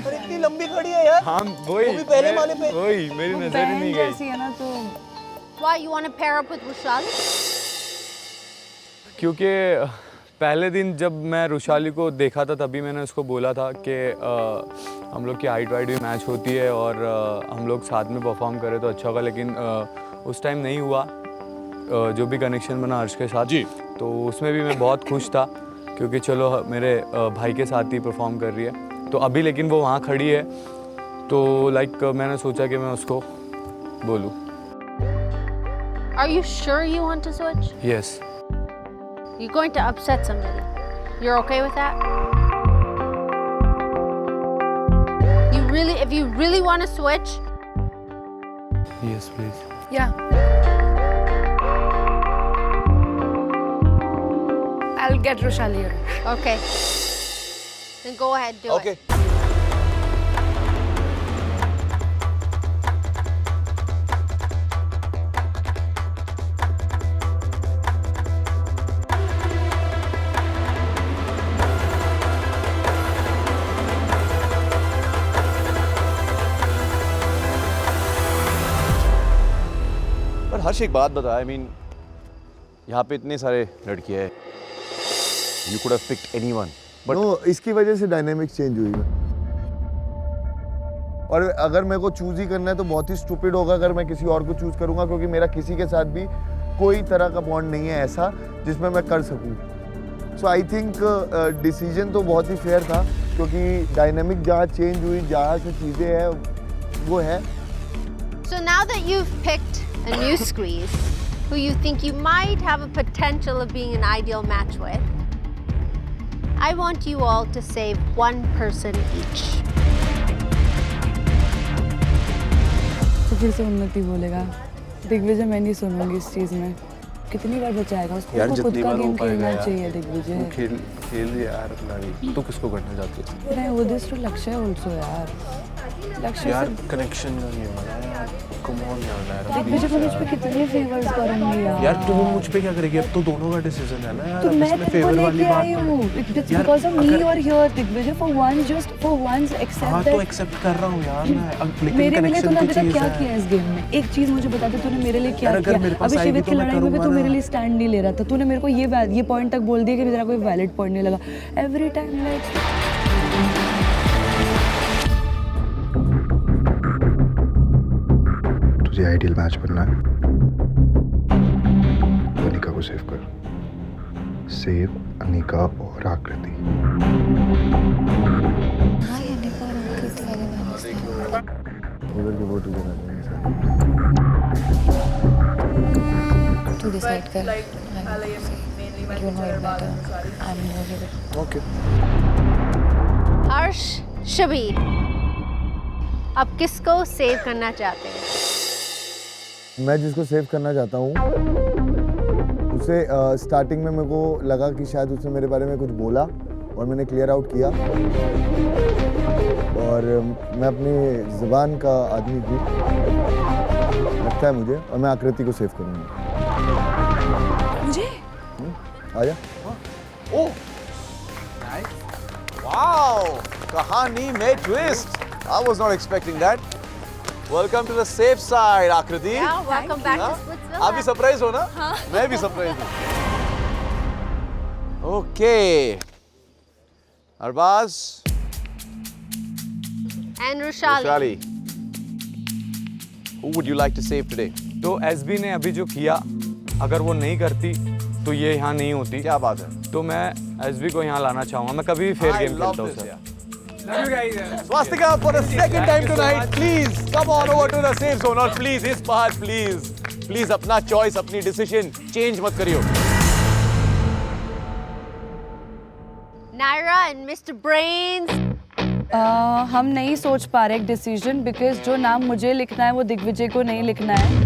पर इतनी लंबी खड़ी है यार। हाँ वही, वो भी पहले वाले पे। वही मेरी नज़र ही नहीं गई। जैसी है ना तो Why you want to pair up with Rushali? क्योंकि पहले दिन जब मैं रुशाली को देखा था तभी मैंने उसको बोला था कि हम लोग की हाइट वाइट भी मैच होती है और हम लोग साथ में परफॉर्म करें तो अच्छा होगा, लेकिन उस टाइम नहीं हुआ। जो भी कनेक्शन बना हर्ष के साथ जी, तो उसमें भी मैं बहुत खुश था क्योंकि चलो मेरे भाई के साथ ही परफॉर्म कर रही है। तो अभी लेकिन वो वहाँ खड़ी है तो लाइक मैंने सोचा कि मैं उसको बोलूँ। Are you sure you want to switch? Yes. You're going to upset somebody. You're okay with that? If you really want to switch? Yes, please. Yeah. I'll get Rushali here. Okay. Then go ahead, do Okay. it. पर हर्ष एक बात बता, I mean, यहाँ पे इतने सारे लड़कियाँ हैं, you could have picked anyone, but no, इसकी वजह से डायनेमिक चेंज हुई है। और अगर मेरे को चूज ही करना है तो बहुत ही स्टूपिड होगा अगर मैं किसी और को चूज करूंगा, क्योंकि मेरा किसी के साथ भी कोई तरह का बॉन्ड नहीं है ऐसा जिसमें मैं कर सकूं। सो आई थिंक डिसीजन तो बहुत ही फेयर था क्योंकि डायनेमिक जहाँ चेंज हुई, जहाँ से चीज़ें हैं वो है। So now that you've picked a new squeeze, who you think you might have a potential of being an ideal match with, I want you all to save one person each. तो फिर से उन्नति बोलेगा, दिग्विजय मैं नहीं सुनूंगी इस चीज में। कितनी बार बचाएगा उसको? यार खुद जितनी का बार हो गेम पाएगा खेलना चाहिए दिग्विजय। खेल यार अपना भी। तू किसको करना चाहती है? मैं वो दिस टू लक्ष्य आल्सो यार। लक्ष्य यार से कनेक्शन नहीं हो रहा यार। कम ऑन यार। दिग्विजय को मुझ पे कितने फेवर्स करूंगी यार। यार तू मुझ पे क्या करेगी? अब तो दोनों का डिसीजन है ना यार। तो अब मैं इसमें तुमको फेवर वाली लेके बात आई हूँ। It's because of me you are here, Digvijay. For once, just for once, accept हाँ that. तो एक्सेप्ट कर रहा हूँ यार मैं। अब लेकिन मेरे लिए कनेक्शन तूने की अभी तक चीज क्या है। किया इस गेम में? एक चीज मुझे बता दे, तूने मेरे लिए क्या यार अगर किया? मेरे पास अभी आएगी शिवित तो की मैं लड़ाई में भी करूंगा तू मेरे ना। लिए स्टैंड नहीं ले रहा था। तूने मेरे को ये पॉइंट तक बोल दिया कि तेरा कोई वैलिड पॉइंट नहीं लगा। एवरी टाइम लाइक तुझे आइडियल मैच बनना है तो अनिका को सेव कर। सेव अनिका और आकृति। उधर के वोट उधर आ जाएंगे सारे। तू डिसाइड कर। You know it better. I'm here. Okay. Harsh, Shabbir, अब किसको सेव करना चाहते हैं? मैं जिसको सेव करना चाहता हूँ उसे स्टार्टिंग में मेरे को लगा कि शायद उसने मेरे बारे में कुछ बोला और मैंने क्लियर आउट किया और मैं अपनी ज़ुबान का आदमी हूँ लगता है मुझे, और मैं आकृति को सेव करूँगा। मुझे आजा। ओह, वाओ, कहानी में twist. I was not expecting that. Welcome to the safe side, Akriti. Yeah, welcome back to Splitsvilla. आप भी सरप्राइज हो ना? मैं भी सरप्राइज हूँ. Okay. Arbaz. And Rushali. Who would you like to save today? तो एसबी ने अभी जो किया, अगर वो नहीं करती तो ये यहाँ नहीं होती. क्या बात है? तो मैं एसबी को यहाँ लाना चाहूँगा. मैं कभी भी फेयर गेम खेलता हूँ sir. Swastika, for the second time tonight, please come on over to the safe zone. और please इस बार please अपना choice, अपनी decision change मत करियो. Naira and Mr. Brains. हम नहीं सोच पा रहे एक डिसीजन बिकॉज जो नाम मुझे लिखना है वो दिग्विजय को नहीं लिखना है.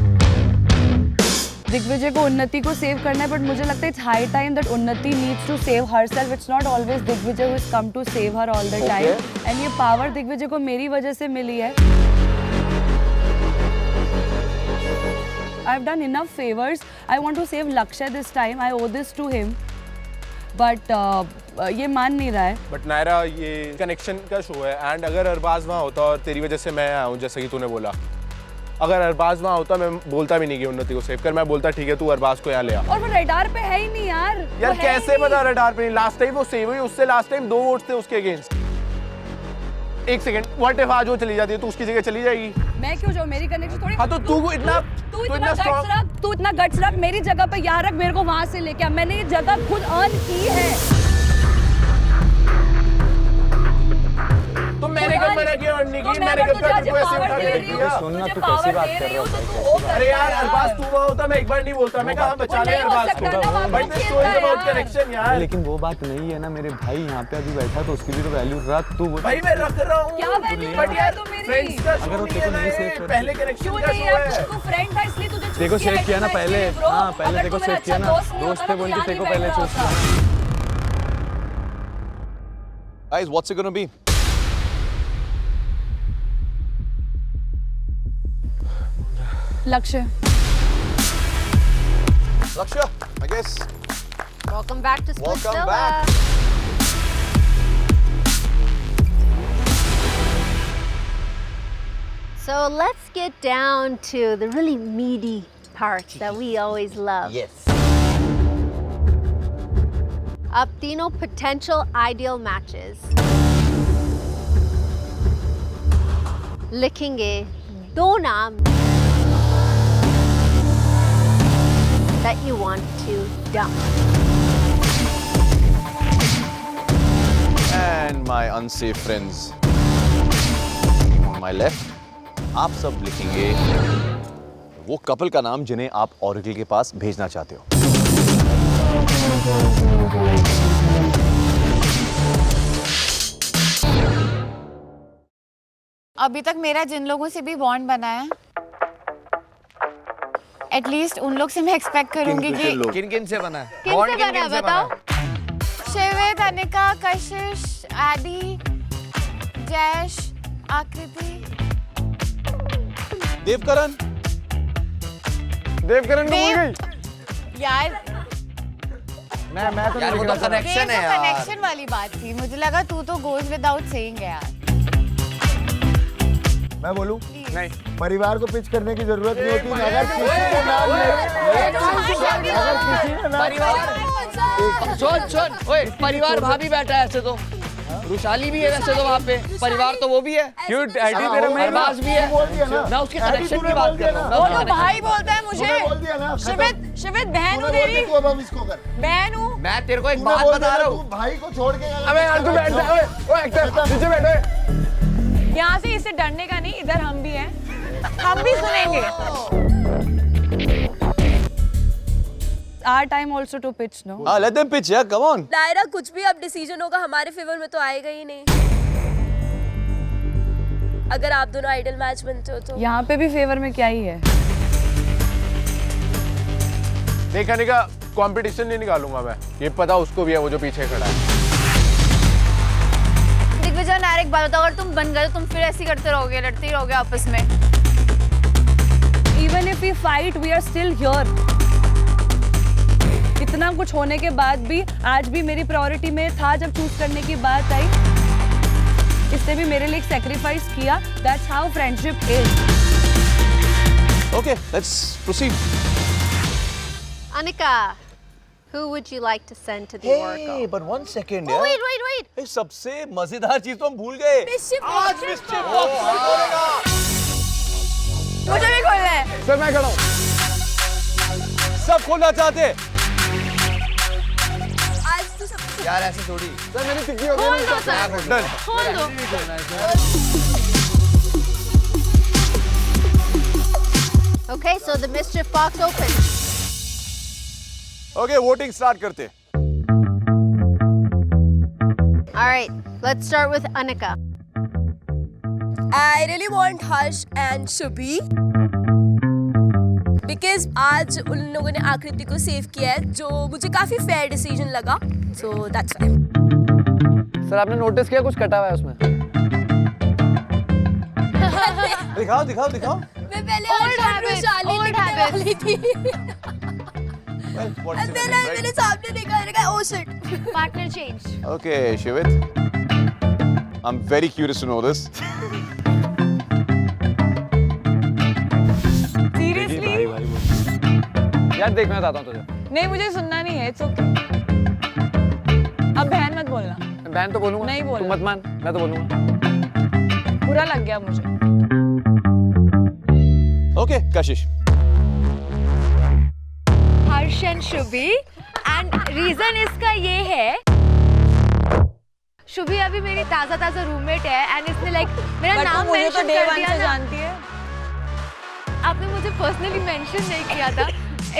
दिग्विजय को उन्नति को सेव करना है बट मुझे लगता है it's high time that Unnati needs to save herself. It's not always Digvijay who has come to save her all the time and ये पावर दिग्विजय को मेरी वजह से मिली है. I have done enough favours. I want to save Lakshya this time. I owe this to him but ये मान नहीं रहा है. बट नायरा ये कनेक्शन का शो है एंड अगर अरबाज वहाँ होता और तेरी वजह से मैं आया हूँ जैसे कि तूने बोला, अगर अरबाज वहाँ होता मैं बोलता भी नहीं कि उन्नति को सेव कर. मैं बोलता ठीक है तू अरबाज को यहाँ ले आ. और वो रडार पे है ही नहीं यार. यार कैसे बता रडार पे नहीं? लास्ट टाइम वो सेव हुई, उससे लास्ट टाइम 2 वोट्स थे उसके अगेंस्ट. एक सेकंड, व्हाट इफ आज वो चली जाती है तो उसकी जगह चली जाएगी. मैं क्यों जाऊँ? मेरी कनेक्शन थोड़ी. हाँ तो तू इतना गट्स रख. मेरी जगह पे यहाँ रख, मेरे को वहाँ से लेके आ. मैंने ये जगह खुद अर्न की है. तो मैंने कब मना किया अर्निंग की? मैंने कब कहा तुझको ऐसे उठा के दिया? सुनना तू कैसी बात कर रहा है? अरे यार अरबाज तू वहाँ होता मैं एक बार नहीं बोलता. मैं कहा बचा ले अरबाज को. But this story about connection यार. लेकिन वो बात नहीं है ना मेरे भाई. यहाँ पे अभी बैठा तो उसकी भी तो वैल्यू रख. तू भाई मैं रख रहा हूँ. क्या वैल्यू? बट यार फ्रेंड्स का अगर वो तेरे को नहीं सेव कर, पहले कनेक्शन का शो है. तू फ्रेंड था इसलिए तुझे चूज देखो सेव किया ना पहले. हाँ पहले देखो सेव किया ना. दोस्त थे बोल के तेरे को पहले चूज किया. Guys, what's it gonna be? लक्ष्य. Lakshya, I guess. Welcome back to Splitsvilla. Welcome back. So let's get down to the really meaty parts that we always love. Yes. Up तीनों potential ideal matches. लिखेंगे 2 नाम that you want to dump. And my unsafe friends on my left. आप सब लिखेंगे वो कपल का नाम जिन्हें आप ऑरेकल के पास भेजना चाहते हो. अभी तक मेरा जिन लोगों से भी बॉन्ड बना है, एटलीस्ट उन लोग से मैं एक्सपेक्ट करूंगी कि किन से बना है? किन से बना है बताओ? शिवित, अनिका, कशिश, आदि, जैश, आकृति. देवकरण को भूल गई यार मैं तो यार वो तो कनेक्शन है यार. कनेक्शन वाली बात थी. मुझे लगा तू तो गोज विदाउट सेइंग है यार. मैं बोलूं? नहीं. परिवार को पिच करने की जरूरत नहीं होती. अगर किसी के नाम सुन ओए परिवार भाभी बैठा है ऐसे तो. रुशाली भी है वैसे तो वहाँ पे. परिवार तो वो भी है. क्यों एडी तेरा मैं अरबाज भी है. मैं उसके कनेक्शन की बात कर रहा हूँ. वो तो भाई बोलता है मुझे. बोल दिया ना. शिवित बहन हूँ तेरी. अब इसको कर. बहन हूँ. मैं तेरे को एक बात बता रहा हूँ. भाई को छोड़ के. अबे यार तू बैठ जा. ओए एक्टर नीचे बैठो. यहाँ से इसे डरने का नहीं. इधर हम भी हैं. हम भी सुनेंगे. Our time also to pitch, no? Let them pitch, yeah. Come on. Naira कुछ भी अब डिसीजन होगा हमारे फेवर में तो आएगा ही नहीं. अगर आप दोनों आइडल मैच बनते हो तो यहाँ पे भी फेवर में क्या ही है. देखने का कंपटीशन नहीं निकालूंगा मैं. ये पता उसको भी है वो जो पीछे खड़ा है. दिग्विजय नायर, एक बात बताओ, अगर तुम बन गए तो तुम फिर ऐसे ही करते रहोगे, लड़ते ही रहोगे आपस में? Even if we fight, we are still here. इतना कुछ होने के बाद भी आज भी मेरी प्रायोरिटी में था. जब चूज करने की बात आई इसने भी मेरे लिए एक सैक्रिफाइस किया. That's how friendship is. Okay, let's proceed. Anika, who would you like to send to the Oracle? Hey, but one second, Oh, यार. wait. ए, सबसे मजेदार चीज तो हम भूल गए. आज मिस्टर बॉक्स खोलेगा. मुझे भी खोलना है। सर मैं खड़ा हूँ। सब खोलना चाहते हैं. आज तो सब यार ऐसे थोड़ी. सर मेरी टिक्की हो गई। खोल दो सर, Done. खोल दो। Okay, so the mischief box opens. Okay, voting start करते. All right, let's start with Anika. I really want Harsh and Shubhi because आज उन लोगों ने आकृति को सेव किया है जो मुझे काफी फेयर डिसीजन लगा, so that's why. सर आपने नोटिस किया कुछ कटा हुआ है उसमें? दिखाओ. मैं पहले वैशाली लिखने वाली थी। Well, what's in it, right? मैंने सामने देखा, मैंने कहा oh shit. Partner change. Okay, Shivit. I'm very curious to know this. Seriously यार देख मैं बताता हूँ तुझे. नहीं, मुझे सुनना नहीं है। It's okay. अब बहन मत बोलना, बहन तो बोलूँगा. नहीं बोलना. तू मत मान, मैं तो बोलूँगा. बुरा लग गया मुझे। Okay, Kashish. Harsh and Shubhi and reason इसका ये है, शुभी अभी मेरी ताजा रूममेट है एंड इसने लाइक मेरा नाम मुझे तो मेंशन डे कर वन दिया से ना। जानती है। आपने मुझे पर्सनली मेंशन नहीं किया था,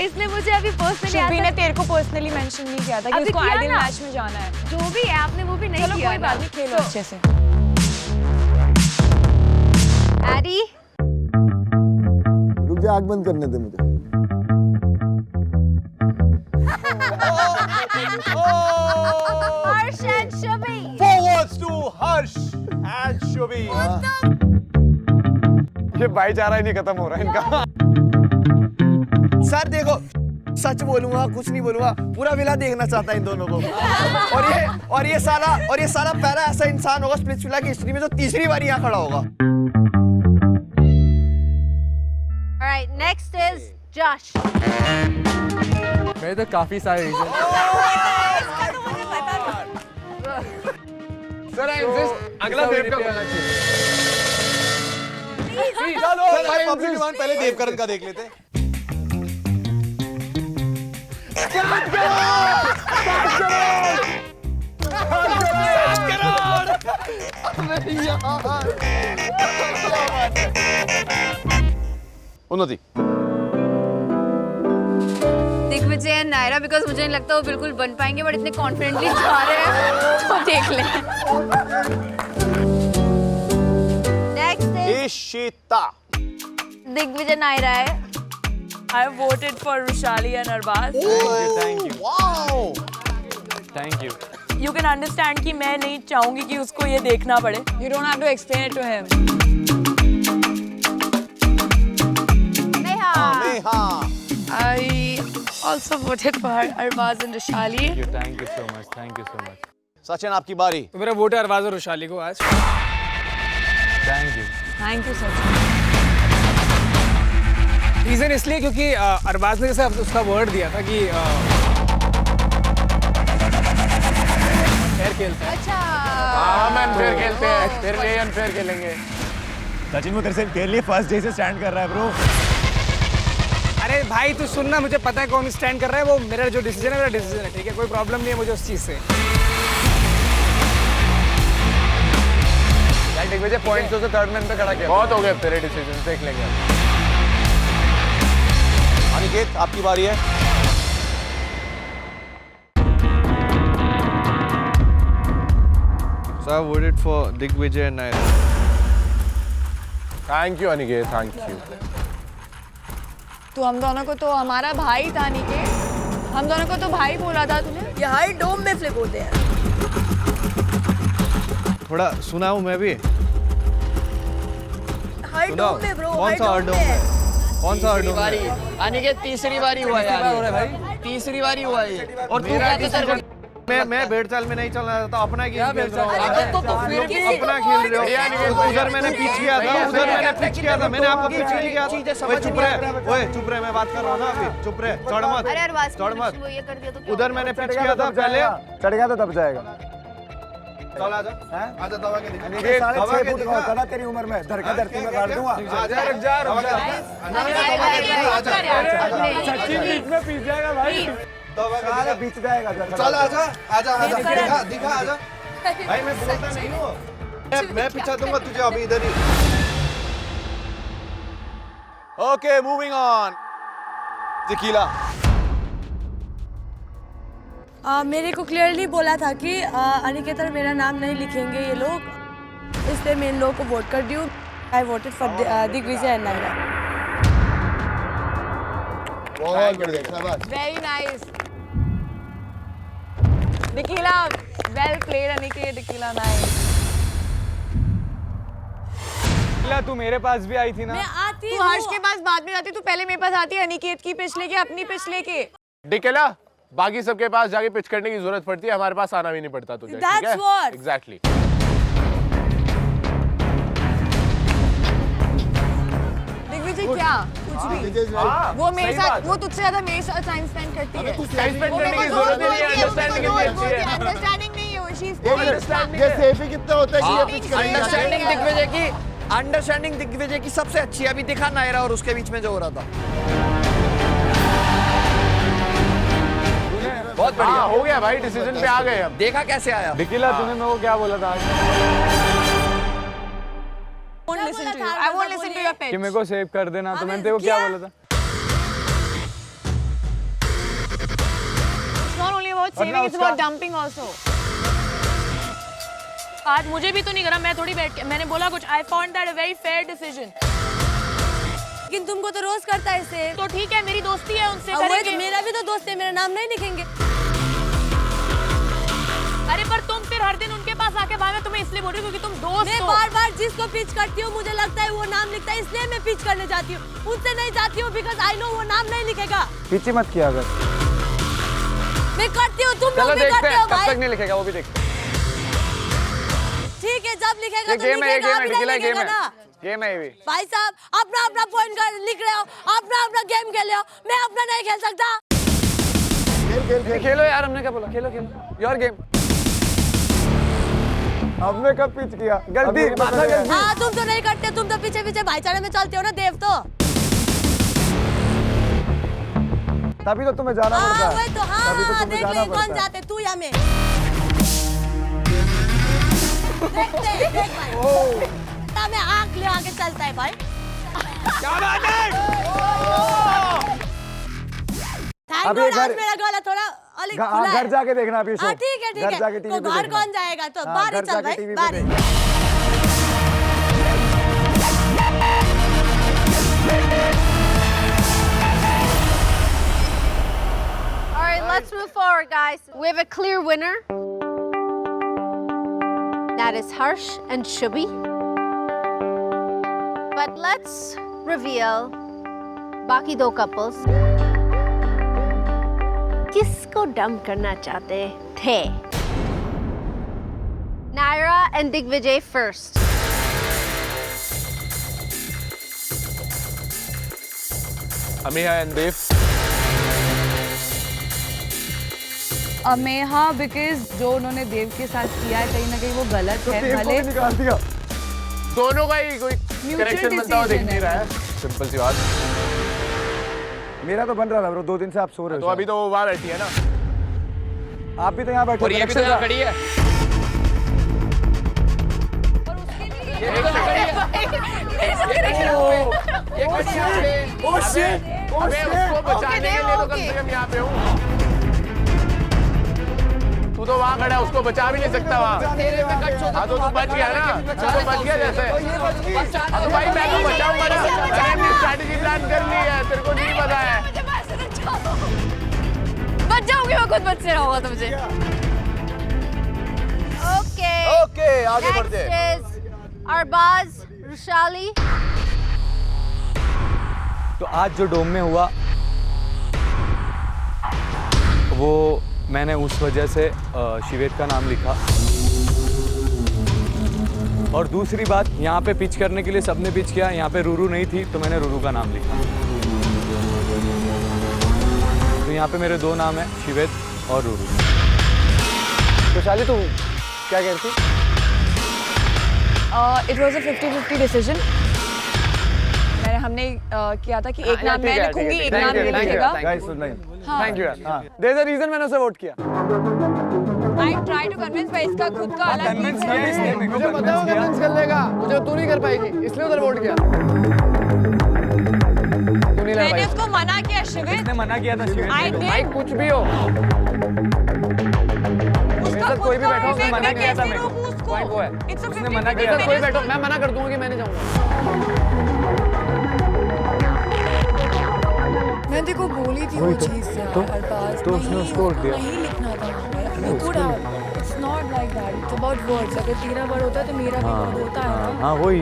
इसने मुझे अभी पर्सनली शुभी ने तेरे को पर्सनली मेंशन नहीं किया था कि अभी उसको किया आइडियल ना। मैच में जाना है। जो भी है आपने वो भी नहीं चलो किया कोई बात नहीं, खेलो अच्छे से। Addy, रुक जा, आग बंद करने दे मुझे. Harsh and Shubhi. Forwards to Harsh and Shubhi. ये भाईचारा ही नहीं खत्म हो रहा है इनका. सर देखो, सच बोलूंगा कुछ नहीं बोलूंगा, पूरा विला देखना चाहता है इन दोनों को. और ये साला पहला ऐसा इंसान होगा स्प्लिट्स विला की हिस्ट्री में जो तीसरी बार यहाँ खड़ा होगा. All right, next is Josh. मेरे तो काफी सारे रीजन. सर आई इंसिस्ट अगला देव का होना चाहिए. चलो पब्लिक डिमांड पहले देवकरण का देख लेते हैं. उन्नति. दिग्विजय एंड नायरा बिकॉज मुझे नहीं लगता वो बिल्कुल बन पाएंगे, बट इतने कॉन्फिडेंटली जा रहे हैं तो देख ले। Next is Ishita. दिग्विजय नायरा है। I voted for Vishali and Arbaz. Thank you. Wow. Thank you. You can understand कि मैं नहीं चाहूंगी कि उसको ये देखना पड़े. You don't have to explain it to him. Neha. I also voted for Arbaz and Vishali. Thank you so much. Thank you so much. Sachin आपकी बारी. तो मेरा वोट है अरबाज और वैशाली को आज. Thank you. Thank you Sachin. Reason इसलिए क्योंकि अरबाज ने जैसे उसका वर्ड दिया था कि फेयर खेलते हैं. अच्छा. हम अनफेयर खेलते हैं, तेरे लिए अनफेयर खेलेंगे. सचिन वो तेरे लिए फर्स्ट डे से स्टैंड कर रहा है ब्रो. अरे भाई तू सुनना, मुझे पता है कौन स्टैंड कर रहा है. वो मेरा जो डिसीजन है मेरा डिसीजन है, ठीक है, कोई प्रॉब्लम नहीं है मुझे उस चीज से. दिग्विजय पॉइंट्स से थर्ड मैन पे खड़ा किया. बहुत हो गए तेरे डिसीजन, देख लेंगे. अनिकेत आपकी बारी है. So I voted for Digvijay and Naira. Thank you Aniket, thank you. तू हम दोनों को तो हमारा भाई था निकेत, हम दोनों को तो भाई बोला था तूने। ये हर डोम में फ्लिप होते हैं। थोड़ा सुना हूँ मैं भी. हर डोम में ब्रो, कौन सा हर डोम में? कौन सा हर डोम में? अनिकेत तीसरी बारी हुआ यार. तीसरी बारी हुआ ये. और तू कहता मैं भेड़ चाल में नहीं चलना चाहता, अपना गेम खेल रहा हूँ। अपना खेल रहे हो। उधर मैंने पिच किया था, मैंने आपको पिच नहीं किया। चुप रहे, ओए चुप रहे, मैं बात कर रहा हूँ ना अभी, चुप रहे, चढ़ मत, चढ़ मत। उधर मैंने पिच किया था पहले, चढ़ गया तो दब जाएगा। चल आजा, आजा दबा के दिखा। 6.5 फुट का होता ना तेरी उम्र में, धरती में काट दूंगा। आजा, रुक जा। सचिन बीच में पीस जाएगा भाई। सारे बीच जाएगा। चल आजा, दिखा आजा। भाई मैं बोलता नहीं हूँ, मैं पीछा दूंगा तुझे अभी इधर ही। Okay, moving on. टेकीला। मेरे को क्लियरली बोला था कि अनिकेत मेरा नाम नहीं लिखेंगे ये लोग, इसलिए मैं इन लोगों को वोट कर दी हूँ। I voted for Digvijay and Naira. बहुत बढ़िया, शाबाश। Very nice Nikila, well played Aniket, Nikila nice. तू मेरे पास भी आई थी ना। मैं आती तू हर्ष के पास बाद में जाती, तू पहले मेरे पास आती है अनिकेत की पिच लेके, अपनी पिच लेके। डिकेला, बाकी सबके पास जाके पिच करने की जरूरत पड़ती है, हमारे पास आना भी नहीं पड़ता तुझे। That's what. Exactly. दिग्विजय क्या कुछ भी वो मेरे साथ, वो तुझसे ज्यादा मेरे साथ टाइम स्पेंड करती है। टाइम स्पेंड करने की जरूरत नहीं है, अंडरस्टैंडिंग है। अंडरस्टैंडिंग नहीं है वो, शी इज ये सेफ ही कितना होता है कि ये पिच करेंगे। अंडरस्टैंडिंग दिग्विजय की सबसे अच्छी है। अभी दिखा नायरा और उसके बीच में जो हो रहा था। बहुत बढ़िया हो गया भाई, डिसीजन पे आ गए हम। देखा कैसे आया निकिला, तूने मेरे को क्या बोला था I won't listen to your pitch. कि मेरे को सेव कर देना, तो मैंने तेरे को क्या बोला था? It's not only about saving, it's about dumping also. आज मुझे भी तो नहीं करा, मैं थोड़ी बैठ के मैंने बोला कुछ। I found that a very fair decision. लेकिन तुमको तो रोज करता है इससे। तो ठीक है, मेरी दोस्ती है उनसे करेंगे। मेरा भी तो दोस्त है, मेरा नाम नहीं लिखेंगे। अरे पर तुम फिर हर दिन उनके पास आके मैं तुम्हें इसलिए बोल रही हूँ क्योंकि तुम दोस्त हो। मैं बार-बार जिसको पिच करती हूँ मुझे लगता है वो नाम लिखता है, इसलिए मैं पिच करने जाती हूँ। उनसे नहीं जाती हूँ बिकॉज़ आई नो वो नाम नहीं लिखेगा। पिच मत किया अगर। मैं करती हूँ, तुम लोग भी करते हो भाई। कब तक नहीं लिखेगा वो भी देख। ठीक है, जब लिखेगा तो लिखेगा, अभी नहीं लिखेगा ना। गेम है ये भी। भाई साहब, अपना अपना पॉइंट लिख रहे हो, अपना अपना गेम खेल रहे हो, मैं अपना नहीं खेल सकता। खेलो यार, हमने क्या बोला? खेलो योर गेम। हमने कब पिच किया? गलती। हाँ, तुम तो नहीं करते, तुम तो पीछे पीछे भाईचारे में चलते हो ना देव। तो तभी तो तुम्हें जाना पड़ता है। वही तो, हाँ देख ले कौन जाते, तू या मैं। देख भाई, मैं आँख ले आके चलता है भाई। क्या बात है? थैंक गॉड आज मेरा गला थोड़ा अलग खुला है। घर जाके देखना अभी शो। हाँ ठीक है, घर जाके टीवी तो पे बाहर देखना। कौन जाएगा? तो बाहर ही चल भाई, बाहर ही। All right, let's move forward, guys. We have a clear winner. That is Harsh and Shubhi. But let's reveal बाकी दो couples. किसको डंप करना चाहते थे? Naira and Digvijay first. Amiha and Dev. Ameha, because जो उन्होंने देव के साथ किया है कहीं ना कहीं वो गलत है। भले निकाल दिया। दोनों का ही कोई कनेक्शन बनता हुआ दिख नहीं रहा है। सिंपल सी बात। मेरा तो बन रहा था ब्रो, 2 दिन से आप सो रहे हो। तो अभी तो वो वहाँ बैठी है ना। आप भी तो यहाँ बैठे हो। और ये भी तो यहाँ खड़ी है। उसको बचाने के लिए तो कम से कम यहाँ पे हूँ। तू तो वहाँ खड़ा है, उसको बचा भी नहीं सकता वहाँ। हाँ तो तू बच गया ना, तो बच गया जैसे। अब भाई मैं तो बचाऊंगा ना, मैंने स्ट्रैटेजी प्लान कर ली है, तेरे को नहीं पता है। बच जाऊंगी मैं, खुद बच से रहूंगा तुमसे। Okay, आगे बढ़ते हैं। Next is Arbaz, Rushali. तो आज जो डोम में हुआ वो मैंने उस वजह से शिवेत का नाम लिखा। और दूसरी बात, यहाँ पे पिच करने के लिए सबने पिच किया, यहाँ पे रूरू नहीं थी तो मैंने रूरू का नाम लिखा। तो यहाँ पे मेरे 2 नाम हैं, शिवेत और रूरू। तो शाली तू क्या कह रही थी? It was a 50-50 decision. हमने किया था कि एक नाम मैं लिखूंगी, एक नाम ये लिखेगा। थैंक यू यार। देयर इज अ रीजन मैंने उसे वोट किया। I try to convince भाई इसका खुद का अलग कन्विंस कर इसने, मुझे पता है वो कन्विंस कर लेगा, मुझे तू नहीं कर पाएगी, इसलिए उधर वोट किया। तू नहीं लड़ पाई। मैंने उसको मना किया शिविर। इसने मना किया था शिविर। भाई कुछ भी हो, उसका कोई भी बैठा उसने मना किया था मेरे को। पॉइंट वो है, उसने मना किया था। कोई बैठो, मैं मना कर दूंगा कि मैं नहीं जाऊंगा। मैं देखो बोली थी वो चीज़ तो उसने उसको वोट दिया। नहीं लिखना था। It's not like that. It's about words. अगर तेरा वर्ड होता तो मेरा भी वर्ड होता है ना। हाँ वही।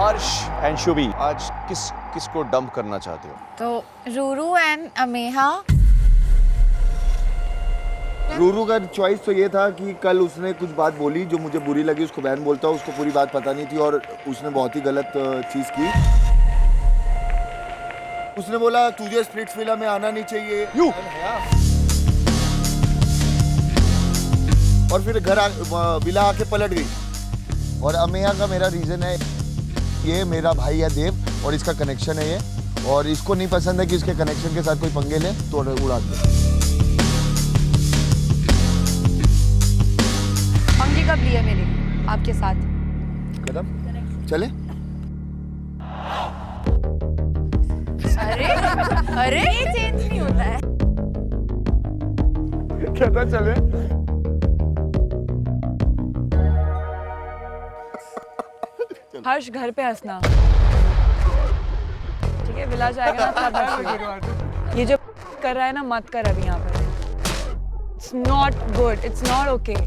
हर्ष एंड शुभी, आज किसको डंप करना चाहते हो? तो रूरू एंड अमेहा। रूरू का चॉइस तो ये था कि कल उसने कुछ बात बोली जो मुझे बुरी लगी, उसको बहन बोलता, उसको पूरी बात पता नहीं थी और उसने बहुत ही गलत चीज़ की। उसने बोला तुझे स्प्लिट्स विला में आना नहीं चाहिए यू, और फिर घर विला आके पलट गई। और अमेया का मेरा रीज़न है, ये मेरा भाई है देव और इसका कनेक्शन है ये, और इसको नहीं पसंद है कि इसके कनेक्शन के साथ कोई पंगे ले तो उड़ा दे। पंगे कब लिए मेरे आपके साथ? कदम चले। अरे ये चेंज नहीं होता है। कहता चले। हर्ष घर पे हंसना, ठीक है? विला जाएगा ना तब हंसेगा। ये जो कर रहा है ना मत कर अभी यहाँ पे। It's not good. It's not okay.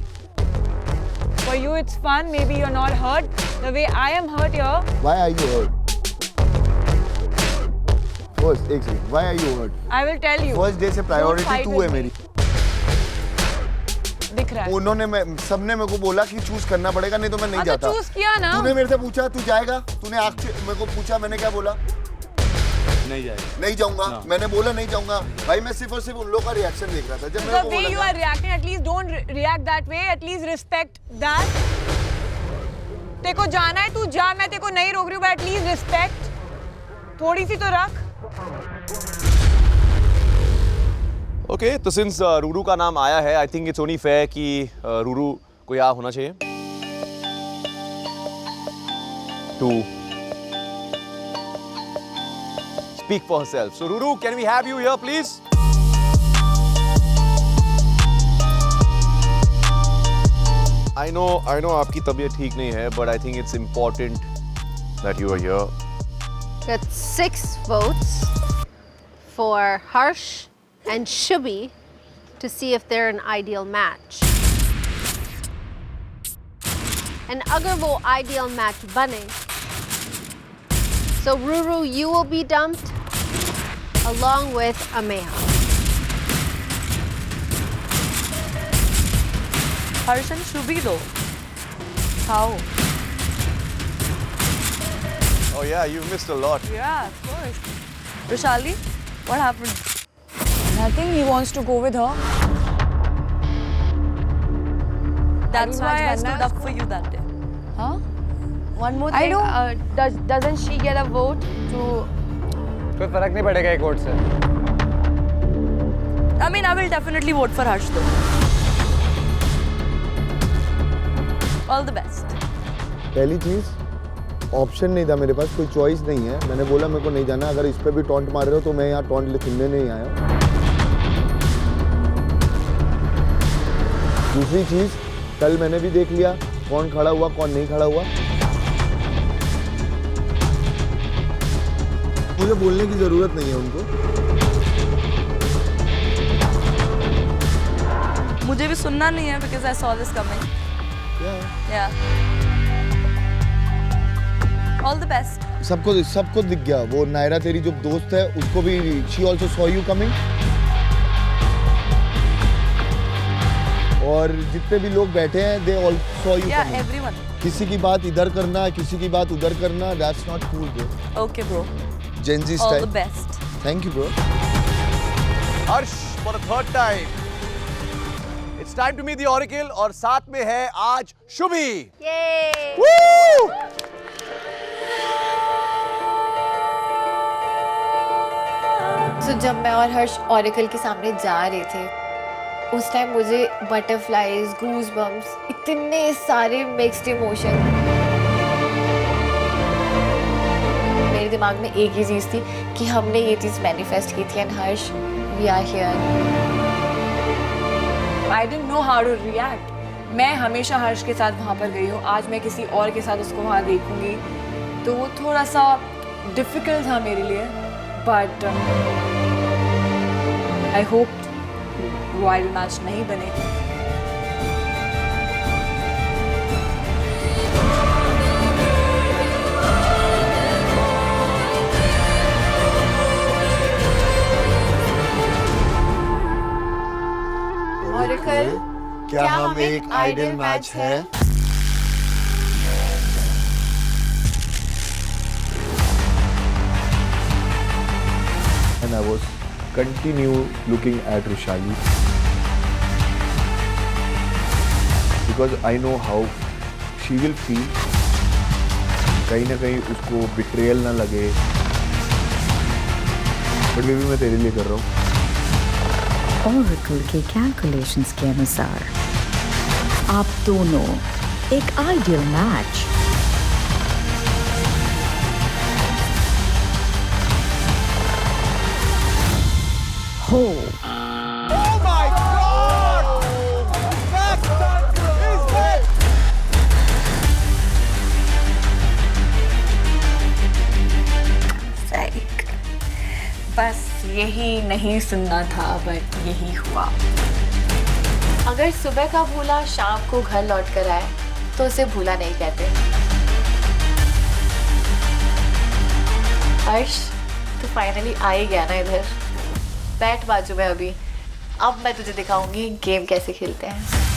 For you it's fun. Maybe you're not hurt the way I am hurt here. Why are you hurt? First, एक second. Why are you hurt? I will tell you. First day से priority तू है मेरी। दिख रहा है। उन्होंने सबने मेरे को बोला कि चूज करना पड़ेगा, नहीं तो मैं नहीं जाता। चूज किया ना। तूने मेरे से पूछा तू जाएगा, तूने आँख से मेरे को पूछा, मैंने क्या बोला? नहीं जाएगा, नहीं जाऊंगा। मैंने बोला नहीं जाऊंगा। भाई मैं सिर्फ और सिर्फ उन लोगों का रिएक्शन देख रहा था। जब The way you are reacting, at least don't react that way. At least respect that. तेरे को जाना है तू जा, मैं तेरे को नहीं रोक रही हूँ, but at least respect थोड़ी सी तो रख। ओके, तो सिंस रूरू का नाम आया है, I think it's only fair कि रूरू को यहाँ होना चाहिए। To speak for herself. So Ruru, can we have you here please? I know आपकी तबीयत ठीक नहीं है, but I think it's important that you are here. Got 6 votes for Harsh and Shubhi to see if they're an ideal match. And agar wo ideal match bane, so Ruru, you will be dumped along with Ameha. Harsh and Shubhi though. How? Oh yeah, you missed a lot. Yeah, of course. Roshali, what happened? Nothing. He wants to go with her. That's why I stood up for you that day. Huh? One more I thing. know. Doesn't she get a vote to? कोई फर्क नहीं पड़ेगा एक वोट से। I mean, I will definitely vote for Harsh though. All the best. पहली चीज, ऑप्शन नहीं था मेरे पास, कोई चॉइस नहीं है। मैंने बोला मेरे को नहीं जाना। अगर इस पे भी टॉन्ट मार रहे हो तो मैं यहाँ टॉन्ट सुनने नहीं आया। दूसरी चीज, कल मैंने भी देख लिया कौन खड़ा हुआ कौन नहीं खड़ा हुआ। मुझे बोलने की जरूरत नहीं है उनको। मुझे भी सुनना नहीं है because I saw this coming. Yeah. All the best. सबको दिख गया। वो नायरा तेरी जो दोस्त है उसको भी she also saw you coming. और जितने भी लोग बैठे हैं they all saw you Yeah, everyone. किसी की बात इधर करना किसी की बात उधर करना that's not cool bro Okay, bro. Gen Z All style the best. Thank you bro Harsh for the third time it's time to meet the oracle और साथ में है आज शुभी So, जब मैं और हर्ष ऑरेकल के सामने जा रहे थे उस टाइम मुझे बटरफ्लाइज गूज बम्स इतने सारे मिक्स्ड इमोशन मेरे दिमाग में एक ही चीज़ थी कि हमने ये चीज़ मैनिफेस्ट की थी and Harsh we are here I didn't know how to react. मैं हमेशा हर्ष के साथ वहाँ पर गई हूँ आज मैं किसी और के साथ उसको वहाँ देखूंगी तो वो थोड़ा सा डिफिकल्ट था मेरे लिए but I hope wild match नहीं बनेगी ऑरेकल क्या हम एक आइडल मैच है and I was continue looking at Rushali because I know how she will feel कहीं ना कहीं उसको betrayal ना लगे but बेबी मैं तेरे लिए कर रहा हूँ ऑरेकल के कैलकुलेशंस के अनुसार आप दोनों एक आइडियल मैच हो बस यही नहीं सुनना था बट यही हुआ अगर सुबह का भूला शाम को घर लौट कर आए तो उसे भूला नहीं कहते हर्ष तू फाइनली आ ही गया ना इधर बैठ बाजू में अभी अब मैं तुझे दिखाऊंगी गेम कैसे खेलते हैं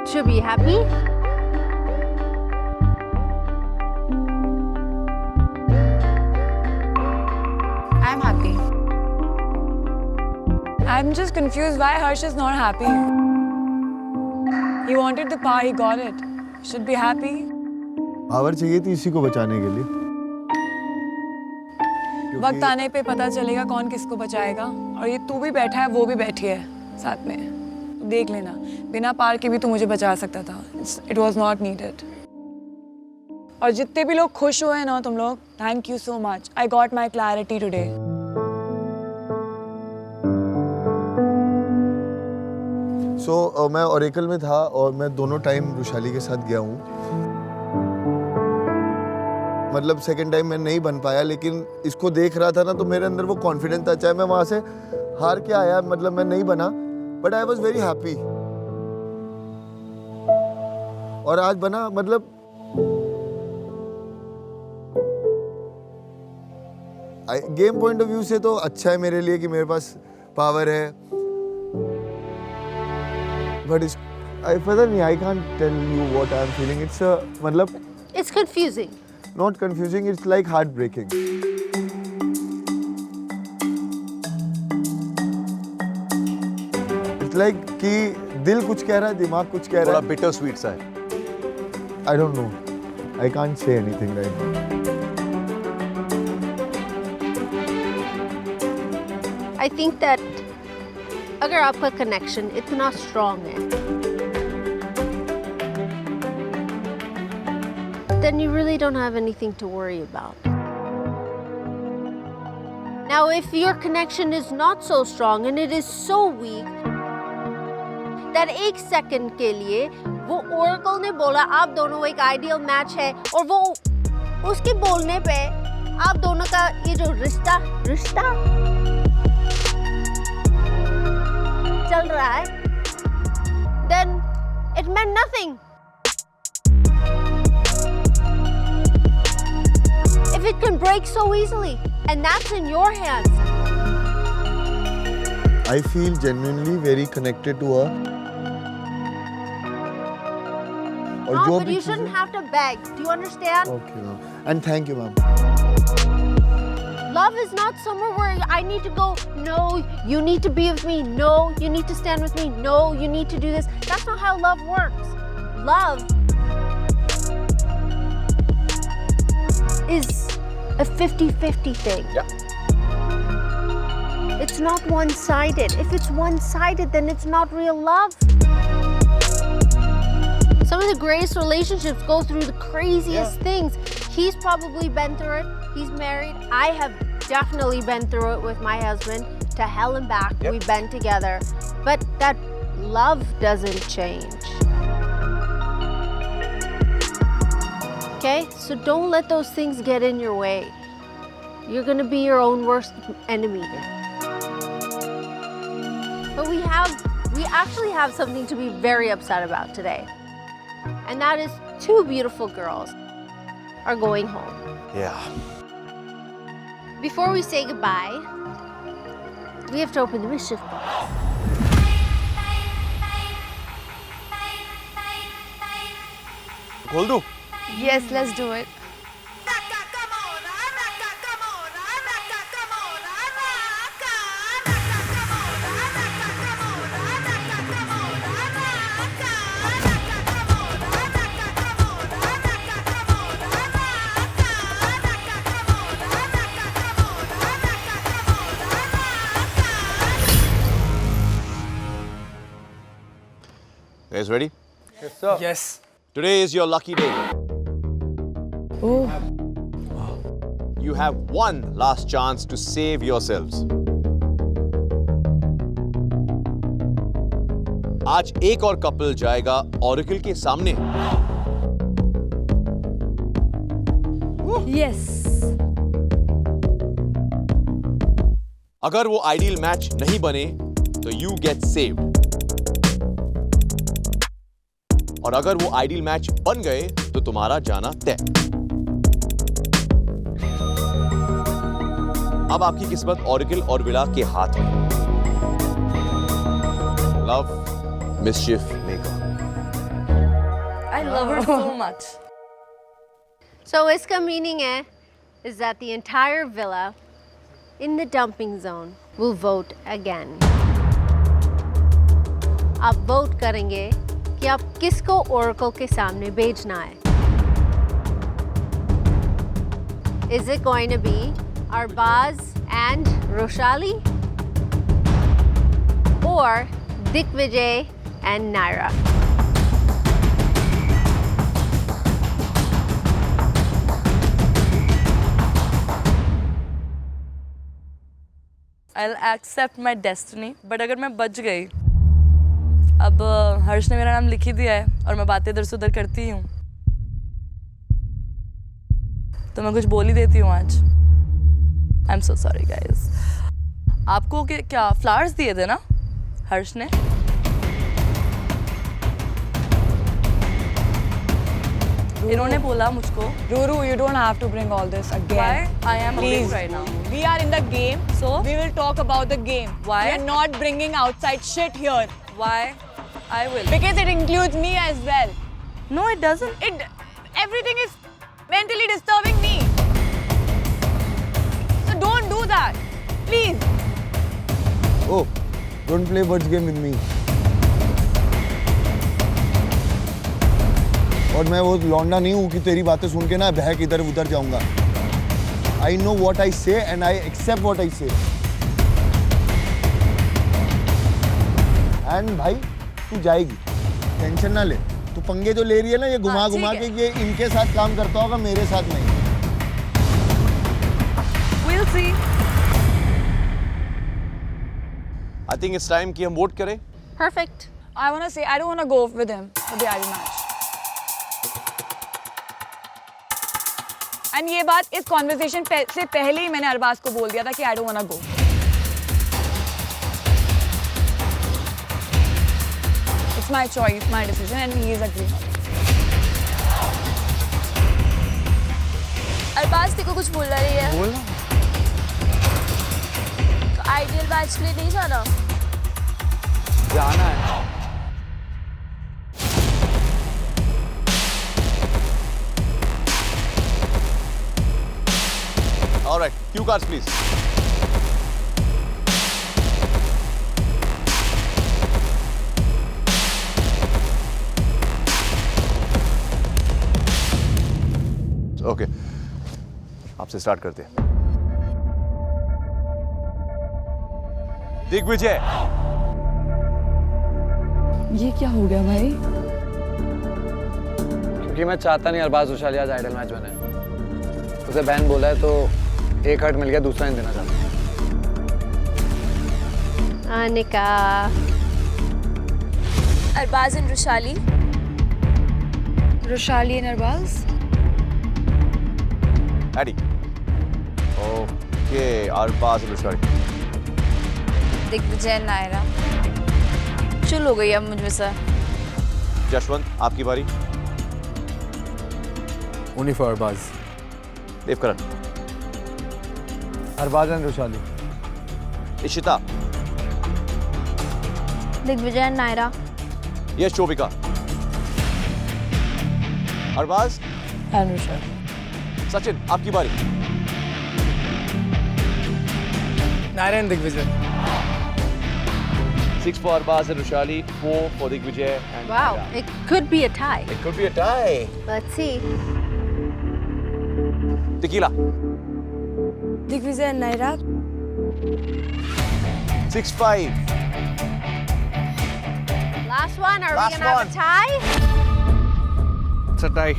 Should be happy. I'm happy. I'm just confused why Harsh is not happy. He wanted the power, he got it. Should be happy. Power चाहिए थी इसी को बचाने के लिए वक्त आने पे पता चलेगा कौन किसको बचाएगा और ये तू भी बैठा है वो भी बैठी है साथ में देख लेना बिना पार के भी तू मुझे बचा सकता था इट वॉज नॉट नीडेड और जितने भी लोग खुश हुए ना तुम लोग thank you so much I got my clarity today so मैं ऑरेकल में था और मैं दोनों टाइम रुशाली के साथ गया हूँ मतलब सेकंड टाइम मैं नहीं बन पाया लेकिन इसको देख रहा था ना तो मेरे अंदर वो कॉन्फिडेंस था चाहे मैं वहाँ से हार के आया मतलब मैं नहीं बना but I was very happy और आज बना मतलब गेम पॉइंट ऑफ व्यू से तो अच्छा है मेरे लिए कि मेरे पास पावर है बट आई पता नहीं I can't tell you what I am feeling it's मतलब It's confusing. Not confusing, it's like heartbreaking. It's like कि दिल कुछ कह रहा है दिमाग कुछ कह रहा है थोड़ा bitter sweet सा है I don't know. I can't say anything right now. I think that अगर आपका connection इतना strong है then you really don't have anything to worry about. Now, if your connection is not so strong and it is so weak, that एक सेकंड के लिए वो ओरेकल ने बोला आप दोनों एक आइडियल मैच है, और वो उसके बोलने पे आप दोनों का ये जो रिश्ता चल रहा है, then it meant nothing. If it can break so easily, and that's in your hands. I feel genuinely very connected to her. No, but you shouldn't have to beg. Do you understand? Okay, ma'am. And thank you, ma'am. Love is not somewhere where I need to go, no, you need to be with me, no, you need to stand with me, no, you need to do this. That's not how love works. Love is a 50-50 thing. Yeah. It's not one-sided. If it's one-sided, then it's not real love. Some of the greatest relationships go through the craziest things. He's probably been through it. He's married. I have definitely been through it with my husband. To hell and back, we've been together. But that love doesn't change. Okay? So don't let those things get in your way. You're gonna be your own worst enemy. But we actually have something to be very upset about today. And that is 2 beautiful girls are going home. Yeah. Before we say goodbye, we have to open the mischief box. खोल दूं? Yes, let's do it. Guys ready? Yes, sir. Yes. Today is your lucky day. Oh. You have one last chance to save yourselves. आज एक और कपल जाएगा ऑरेकल के सामने. Yes. अगर वो आइडियल मैच नहीं बने तो यू गेट सेव्ड. और अगर वो आइडियल मैच बन गए तो तुम्हारा जाना तय. अब आपकी किस्मत ऑरेकल और विला के हाथ में. Love mischief maker. I love her so much. So iska meaning is that the entire villa in the dumping zone will vote again. आप vote करेंगे कि आप किसको ओरेकल के सामने भेजना है. Is it going to be Arbaz and Roshali? Or Dikvijay and Naira? I'll accept my destiny. But अगर मैं बच गई, अब हर्ष ने मेरा नाम लिख ही दिया है और मैं बातें इधर से उधर करती ही हूँ, तो मैं कुछ बोल ही देती हूँ आज. I'm so sorry guys. आपको क्या फ्लावर्स दिए थे ना हर्ष ने? इन्होंने बोला मुझको. Ruru, you don't have to bring all this again. Why? I am Please. right now. We are in the game, So? we will talk about the game. Why? We are not bringing outside shit here. Why? I will. Because it includes me as well. No, it doesn't. Everything is mentally disturbing me. So don't do that. Please. Oh, don't play words game with me. और मैं वो लौंडा नहीं हूँ कि तेरी बातें सुन के ना बहक इधर उधर जाऊंगा. I know what I say and I accept what I say. And भाई तू जाएगी, टेंशन ना ले. तू पंगे जो ले रही है ना ये घुमा घुमा के ये इनके साथ काम करता होगा, मेरे साथ नहीं. We'll see. I think it's time कि हम वोट करें. Perfect. I want to say I don't want to go with him for the idol match. And ये बात इस conversation से पहले ही मैंने अरबाज को बोल दिया था कि I don't want to go. It's my choice, my decision, and he is agreeing on it. Arbaaz तेरे को कुछ बोल रही है? बोल ना। तो आइडियल मैच के लिए नहीं जाना? जाना है। All right, cue cards, please. Okay, आपसे स्टार्ट करते हैं। दिग्विजय। ये क्या हो गया भाई? क्योंकि मैं चाहता नहीं अरबाज रुशाली आज आइडल मैच बने। उसे बैन बोला है तो एक हर्ट मिल गया, दूसरा नहीं देना चाहता। Anika. Arbaaz and Rushali. Rushali and Arbaaz. Addy. Okay, Arbaaz and Rushali. Digvijay Naira. चुल हो गई अब मुझ से। जशवंत, आपकी बारी। Only for Arbaz. Devkaran. Arbaz and Rushali. Ishita. Digvijay and Naira. Yash Chobika. Arbaz and Rushali. Sachin, आपकी बारी। Narayan Digvijay. 6 for Arbaz and Rushali, 4 for Digvijay and Wow, Naira. it could be a tie. It could be a tie. Let's see. Tequila. Digvijay and Naira. 6-5. Last one. Are Last we gonna have one. a tie? It's a tie.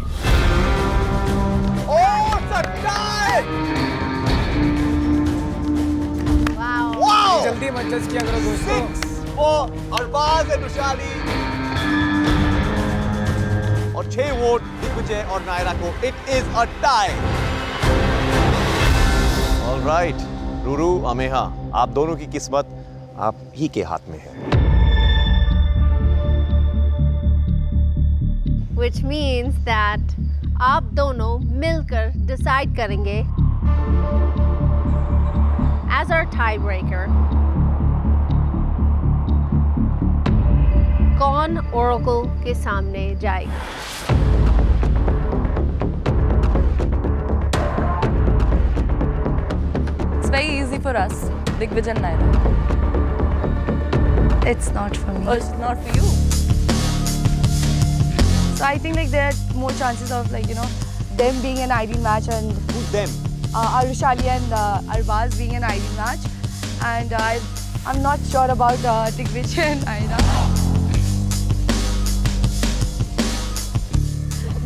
Oh, it's a tie! Wow. Wow! जल्दी मत जज किया करो दोस्तों। 6 for Arbaz and Rushali. और 6 वोट दिग्विजय और नायरा को। It is a tie. All right, Ruru, Ameha, आप दोनों की किस्मत आप ही के हाथ में है। Which means that आप दोनों मिलकर decide करेंगे as our tiebreaker कौन Oracle के सामने जाएगा। It's very easy for us, Digvijay and Naira. It's not for me. Or it's not for you. So I think like there are more chances of like them being an ideal match and Who's them? Rushali and Arbaz being an ideal match, and I'm not sure about Digvijay and Naira.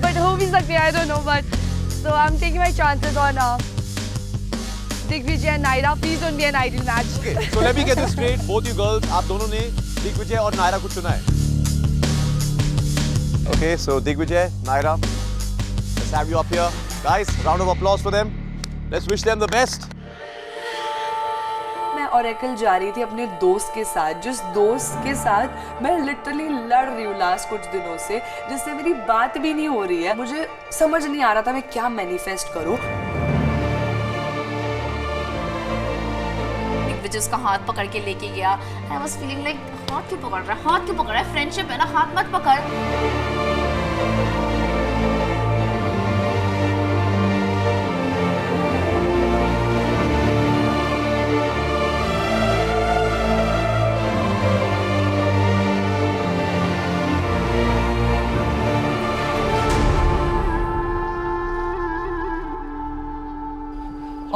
But who is the I don't know. But so I'm taking my chances on Digvijay and Naira. Please don't be an ideal match. Okay, so let me get this straight. Both you girls, आप दोनों ने दिग्विजय और नायरा को चुना है। Okay, so Digvijay, Naira, let's have you up here. Guys, round of applause for them. Let's wish them the best. मैं ओरेकल जा रही थी अपने दोस्त के साथ, जिस दोस्त के साथ मैं लिटरली लड़ रही हूँ लास्ट कुछ दिनों से, जिससे मेरी बात भी नहीं हो रही है। मुझे समझ नहीं आ रहा था मैं क्या मैनिफेस्ट करूँ। दिग्विजय उसका हाथ पकड़ के लेके गया। आई वाज फीलिंग लाइक हाथ क्यों पकड़ रहा है, हाथ क्यों पकड़ रहा है, फ्रेंडशिप है ना, हाथ मत पकड़।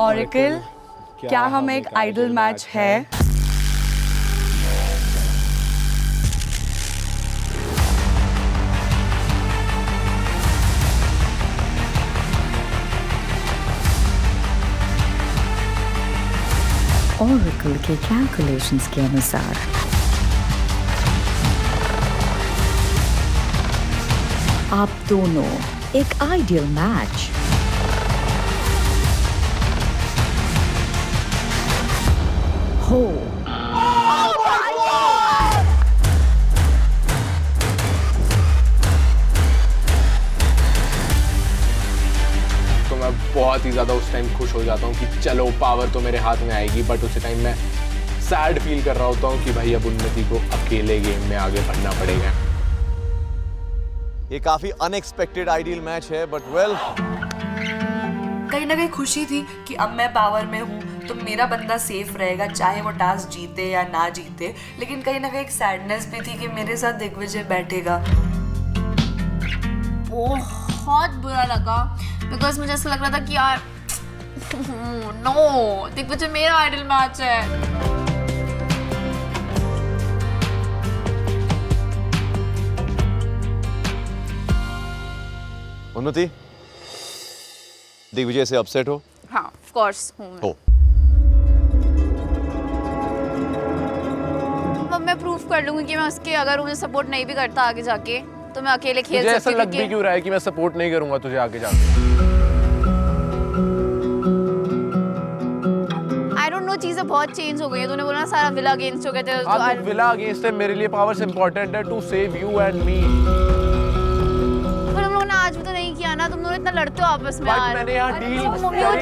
ओरेकल, क्या हम एक आइडल मैच है? Oracle के कैलकुलेशंस के अनुसार आप दोनों एक आइडियल मैच। हो तो मैं बहुत ही ज़्यादा उस टाइम खुश हो जाता हूँ कि चलो पावर तो मेरे हाथ में आएगी, बट उसी टाइम मैं सैड फील कर रहा होता हूँ कि भाई अब उन्नति को अकेले गेम में आगे बढ़ना पड़ेगा। ये काफी अनएक्सपेक्टेड आइडियल मैच है, बट वेल कहीं ना कहीं खुशी थी कि अब मैं पावर में हूँ तो मेरा बंदा सेफ रहेगा, चाहे वो टास्क जीते या ना जीते। लेकिन कहीं ना कहीं एक सैडनेस भी थी कि मेरे साथ दिग्विजय बैठेगा। बहुत बुरा लगा बिकॉज मुझे ऐसा लग रहा था कि यार नो, दिग्विजय मेरा आइडल मैच है। उन्नति, दिग्विजय से अपसेट हो? हाँ, ऑफ कोर्स हूँ मैं। हो। अब मैं प्रूफ कर लूंगी कि मैं उसके, अगर मुझे सपोर्ट नहीं भी करता आगे जाके तो मैं अकेले खेल सकती हूँ। ऐसा लग भी क्यों रहा है कि मैं सपोर्ट नहीं करूंगा तुझे आगे जाके? आई डोंट नो, चीजें बहुत चेंज हो गई हैं। तूने बोला ना सारा विला अगेंस्ट हो गए थे। तो विला अगेंस्ट है, मेरे लिए पावर्स इंपॉर्टेंट है to save you and me. पर हम लोगों ने आज भी तो नहीं किया ना, तुम लोग इतना लड़ते हो आपस में यार। मैंने यहाँ डील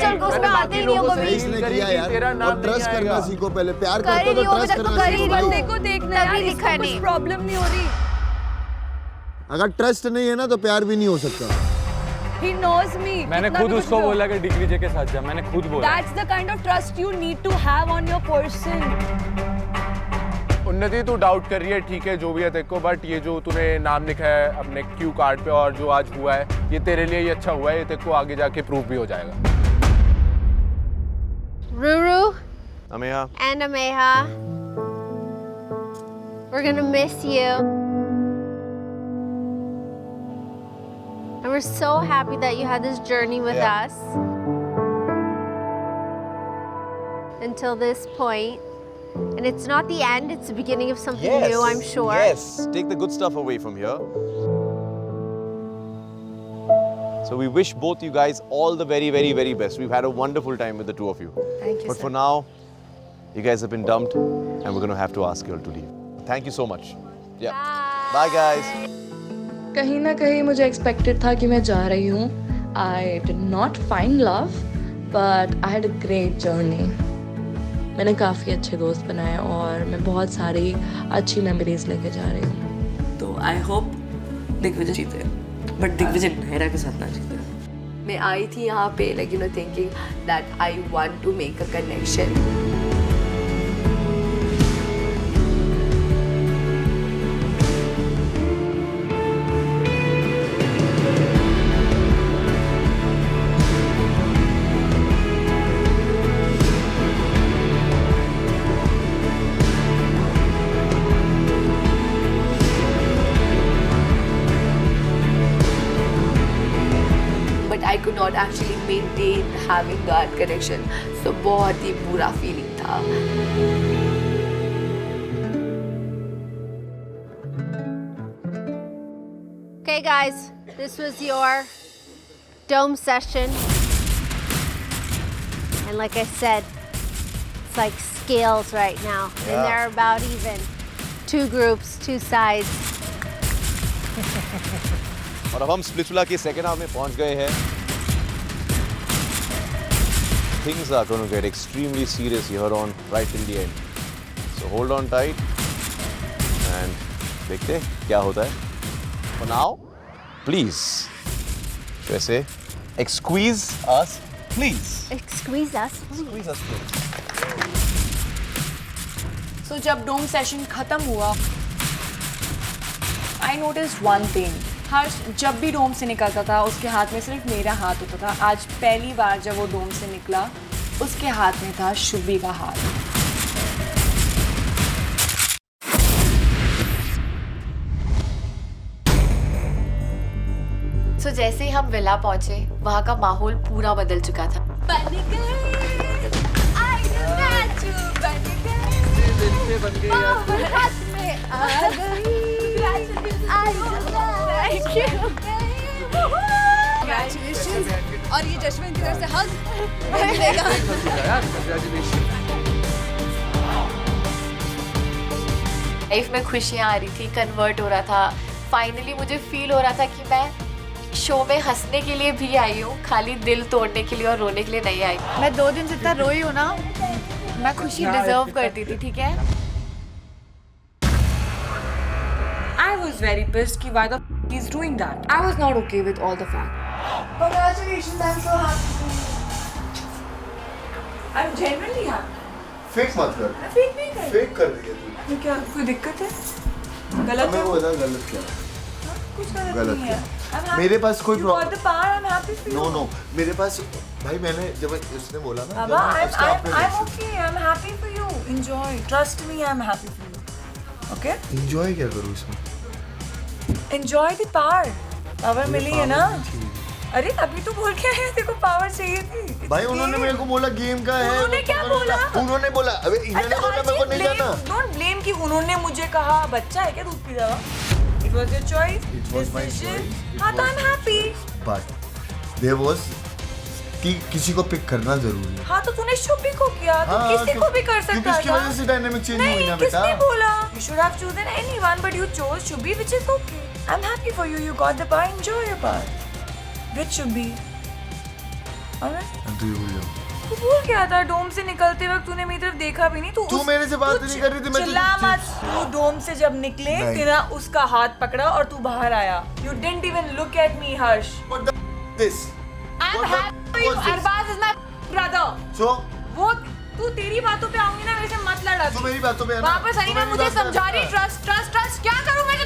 चल को उसमें आते ही नहीं हो कभी। इसने किया यार, और ट्रस्ट करना सीखो पहले। प्यार करते हो तो ट्रस्ट करना सीखो। बंदे को देखना यार, इसको कुछ प्रॉब्लम नहीं हो रही। अगर ट्रस्ट नहीं है ना तो प्यार भी नहीं हो सकता। He knows me. मैंने खुद उसको बोला कि दिग्विजय के साथ जा, मैंने खुद बोला। That's the kind of trust you need to have on your person. उन्नति, तू डाउट कर रही है, ठीक है, जो भी है तेरे को, बट ये जो तूने नाम लिखा है अपने क्यू कार्ड पे और जो आज हुआ है, ये तेरे लिए ही अच्छा हुआ है। ये तेरे को आगे जाके प्रूफ भी हो जाएगा। Ruru Ameha and Ameha, we're gonna miss you. And we're so happy that you had this journey with us until this point. And it's not the end, it's the beginning of something new, I'm sure. Yes, take the good stuff away from here. So we wish both you guys all the very, very, very best. We've had a wonderful time with the two of you. Thank you, But sir. for now, you guys have been dumped and we're going to have to ask you all to leave. Thank you so much. Yeah. Bye guys. कहीं ना कहीं मुझे एक्सपेक्टेड था कि मैं जा रही हूँ। I did not find love but I had a great journey. मैंने काफ़ी अच्छे दोस्त बनाए और मैं बहुत सारी अच्छी मेमोरीज लेके जा रही हूँ। तो आई होप दिग्विजय जीते, बट दिग्विजय नहरा के साथ ना जीते। मैं आई थी यहाँ पे like you know thinking that I want to make a connection. I could not actually maintain having that connection. So बहुत ही बुरा feeling था. Okay guys, this was your dome session. And like I said, it's like scales right now. And they're about even. 2 groups, 2 sides. और अब हम स्प्लिट्सविला के सेकेंड हाफ में पहुंच गए हैं। Things are going to get extremely serious here on right till the end. So hold on tight and देखते हैं क्या होता है. For now, please, वैसे squeeze us, please. Squeeze us, please. Squeeze us, please. So जब डोम सेशन खत्म हुआ, I noticed one thing. हर्ष जब भी डोम से निकलता था उसके हाथ में सिर्फ मेरा हाथ होता था। आज पहली बार जब वो डोम से निकला उसके हाथ में था शुभी का हाथ। So जैसे ही हम विला पहुंचे वहाँ का माहौल पूरा बदल चुका था। थैंक यू और ये जशवंत की तरफ से हग मिलेगा। लाइफ में खुशियाँ आ रही थी, कन्वर्ट हो रहा था। फाइनली मुझे फील हो रहा था कि मैं शो में हंसने के लिए भी आई हूँ, खाली दिल तोड़ने के लिए और रोने के लिए नहीं आई। मैं 2 दिन से इतना रोई हूँ ना, मैं खुशी डिजर्व करती थी, ठीक है। I was very pissed कि why the he's doing that. I was not okay with all the fact. Congratulations, I'm so happy. I'm genuinely happy. Fake मत कर। फेक नहीं कर। फेक कर रही है तू। क्या कोई दिक्कत है? गलत है? वो बता गलत क्या है? कुछ गलत नहीं है। मेरे पास कोई You got the power. I'm happy for you. No मेरे पास भाई मैंने जब उसने बोला ना Baba, I'm okay. I'm happy for you. Enjoy. Trust me, I'm happy for you. Okay? Enjoy क्या करूँ इसमें? Enjoy the power. पावर मिली है ना? अरे अभी तो बोल के आया, तेरे को पावर चाहिए थी। भाई उन्होंने मेरे को बोला गेम का है। उन्होंने क्या बोला? उन्होंने बोला अबे इन्होंने बोला मेरे को नहीं जाना। Don't blame कि उन्होंने मुझे कहा बच्चा है क्या दूध पी रहा? It was your choice. It was my choice. हाँ तो I'm happy. But there was कि किसी को पिक करना जरूरी है। हाँ तो तूने शुभी को किया, तो किसी को भी कर सकता था। किसकी वजह से डायनामिक चेंज हुई ना बेटा? किसने बोला? You should have chosen anyone, but you chose Shubhi, which is okay. I'm happy for you. You got the power. Enjoy your power. With Shubhi. Alright? तू ये भूल जा। तू भूल गया था, डोम से निकलते वक्त तूने मेरी तरफ देखा भी नहीं। तू मेरे से बात नहीं कर रही थी। मैं चिल्ला मत। तू डोम से जब निकले तेरा उसका हाथ पकड़ा और तू बाहर आया। You didn't even look at me, Harsh. What the this? I'm happy for you. Arbaz is my brother. So? वो तू तेरी बातों पे आऊंगी ना, मेरे से मत लड़ा। तू मेरी बातों पे है ना? वापस आई ना, मुझे समझा रही ट्रस्ट क्या करूं मैं?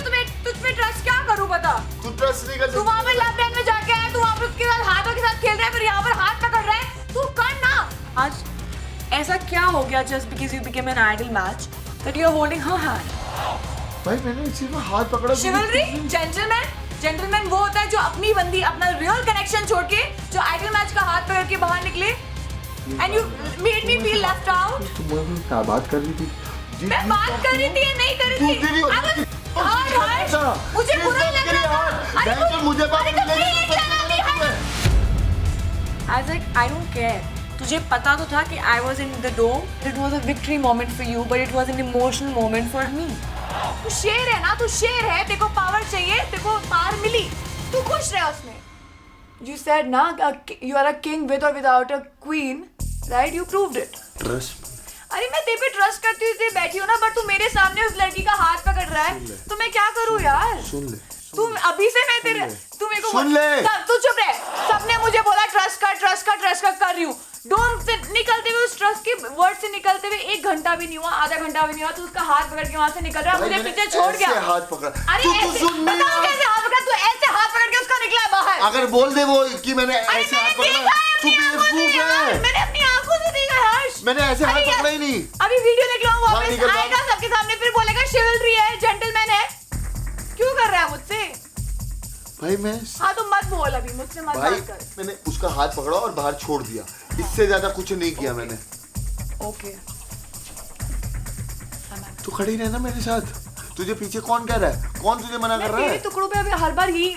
तुझ पे ट्रस्ट क्या करूं बता? तू ट्रस्ट नहीं कर सकती। तू वहाँ पे लेफ्ट हैंड में जाके आया, तू वहाँ पे उसके साथ हाथों के साथ खेल रहा है, फिर यहाँ पर हाथ पकड़ रहा है। तू कर ना। आज ऐसा क्या हो गया just because you became an idol match that you are holding her hand? भाई मैंने इसी में हाथ पकड़ा। Chivalry, gentleman वो होता है जो अपनी बंदी, अपना रियल कनेक्शन छोड़ के जो आइडल मैच का हाथ पकड़ के बाहर निकले। And you made me feel left out. तू मुझे क्या बात कर रही थी? मैं बात कर रही थी या नहीं कर रही थी? मुझे बुरा लग रहा था। अरे मुझे बात I was like, I don't care. तुझे पता तो था कि I was in the dome. It was a victory moment for you, but it was an emotional moment for me. तू शेर है ना, तू शेर है, तेरे को पावर चाहिए, तेरे को पावर मिली, तू खुश रह उसमें। You said ना, you are a king with or without a queen, right? You proved it. Trust. अरे मैं तेरे पे ट्रस्ट करती हूँ, इसलिए बैठी हूँ ना, बट तू मेरे सामने उस लड़की का हाथ पकड़ रहा है, तो मैं क्या करूँ यार? सुन ले। तू अभी से मैं तेरे, तू मेरे को सुन ले। तू चुप रह। सबने मुझे बोला ट्रस्ट कर रही हूँ। डोम से निकलते हुए, उस ट्रस्ट के वर्ड से निकलते हुए 1 घंटा भी नहीं हुआ, आधा घंटा भी नहीं हुआ, तू उसका हाथ पकड़ के वहाँ से निकल रहा है, मुझे पीछे छोड़ गया। ऐसे हाथ पकड़ा। अरे ऐसे बताओ कैसे हाथ पकड़ा? तू ऐसे हाथ पकड़ के उसका निकला है बाहर। अगर बोल दे वो कि मैंने ऐसे हाथ पकड़ा, तू बेवकूफ है। मैंने अपनी आंखों से देखा हर्ष। मैंने ऐसे हाथ पकड़ा ही नहीं। अभी वीडियो निकलाऊं, वापस आएगा सबके सामने, फिर बोलेगा शिवलरी है, जेंटलमैन है। क्यों कर रहा है मुझसे? भाई मैं हाँ तो मत बोल, अभी मुझसे मत बात कर। मैंने उसका हाथ पकड़ा और बाहर छोड़ दिया, इससे ज्यादा कुछ नहीं किया मैंने। ओके तू खड़ी रहना मेरे साथ। तुझे पीछे कौन कह रहा है? कौन तुझे मना कर रहा है? तेरे टुकड़ों पे अभी हर बार यही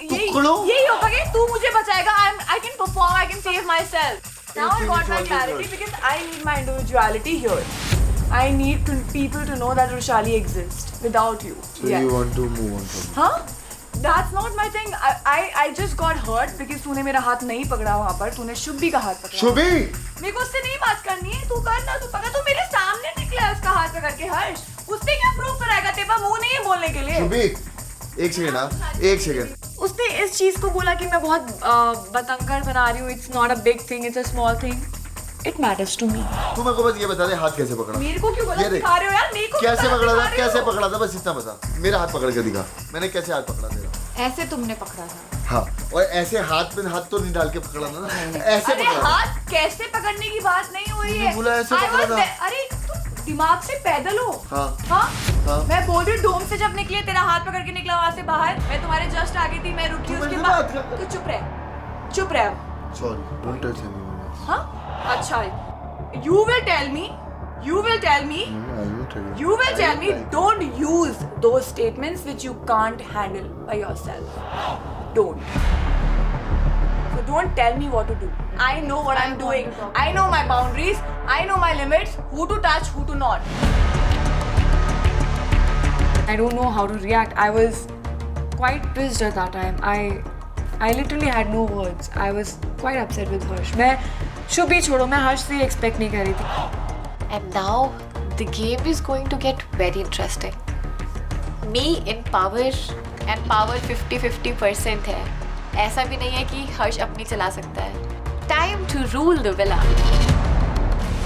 होगा कि तू मुझे बचाएगा। I can perform, I can save myself. Now I got my clarity because I need my individuality here. I need people to know that Roshali exists without you. So you want to move on from? Huh? That's not my thing. I just got hurt because तूने मेरा हाथ नहीं पकड़ा वहाँ पर, तूने शुभी का हाथ पकड़ा। शुभी? मेरे को उससे नहीं बात करनी है, तू करना, तू पकड़, तू मेरे सामने निकला है उसका हाथ पकड़ के हर्ष। उसने क्या प्रूव कराएगा? तेरा मुंह नहीं है बोलने के लिए। शुभी, एक सेकंड। उसने इस चीज को बोला कि मैं बहुत बतंगड़ बना रही हूँ। It's not a big thing, it's a small thing. It matters to me. तू मेरे को बस ये बता दे हाथ कैसे पकड़ा? मेरे को क्यों बोला सिखा रहे हो यार? मेरे को कैसे पकड़ा था? कैसे पकड़ा था? बस इतना बता। मेरा हाथ पकड़ के दिखा। मैंने कैसे हाथ पकड़ा तेरा? ऐसे तुमने पकड़ा था। हाँ, और ऐसे हाथ पे हाथ तो नहीं डाल के पकड़ा था ना, ऐसे अरे पकड़ा। हाथ कैसे पकड़ने की बात नहीं हुई है। बोला ऐसे पकड़ा था। अरे तू दिमाग से पैदल हो। हाँ। मैं बोल रही हूँ डोम से जब निकले, तेरा हाथ पकड़ के निकला वहाँ से बाहर, मैं तुम्हारे जस्ट आगे थी, मैं रुकी उसके बाद। तू चुप रह। Sorry, don't touch anyone else. हाँ? अच्छा, you will tell me You will tell me. You will tell me. Don't use those statements which you can't handle by yourself. Don't. So don't tell me what to do. I know what I'm doing. I know my boundaries. I know my limits. Who to touch, who to not. I don't know how to react. I was quite pissed at that time. I literally had no words. I was quite upset with Harsh. मैं शुभ ही छोड़ो, मैं हर्ष से expect नहीं कर रही थी. And now the game is going to get very interesting. Me in power and power 50-50% है. ऐसा भी नहीं है कि हर्ष अपनी चला सकता है. Time to rule the villa.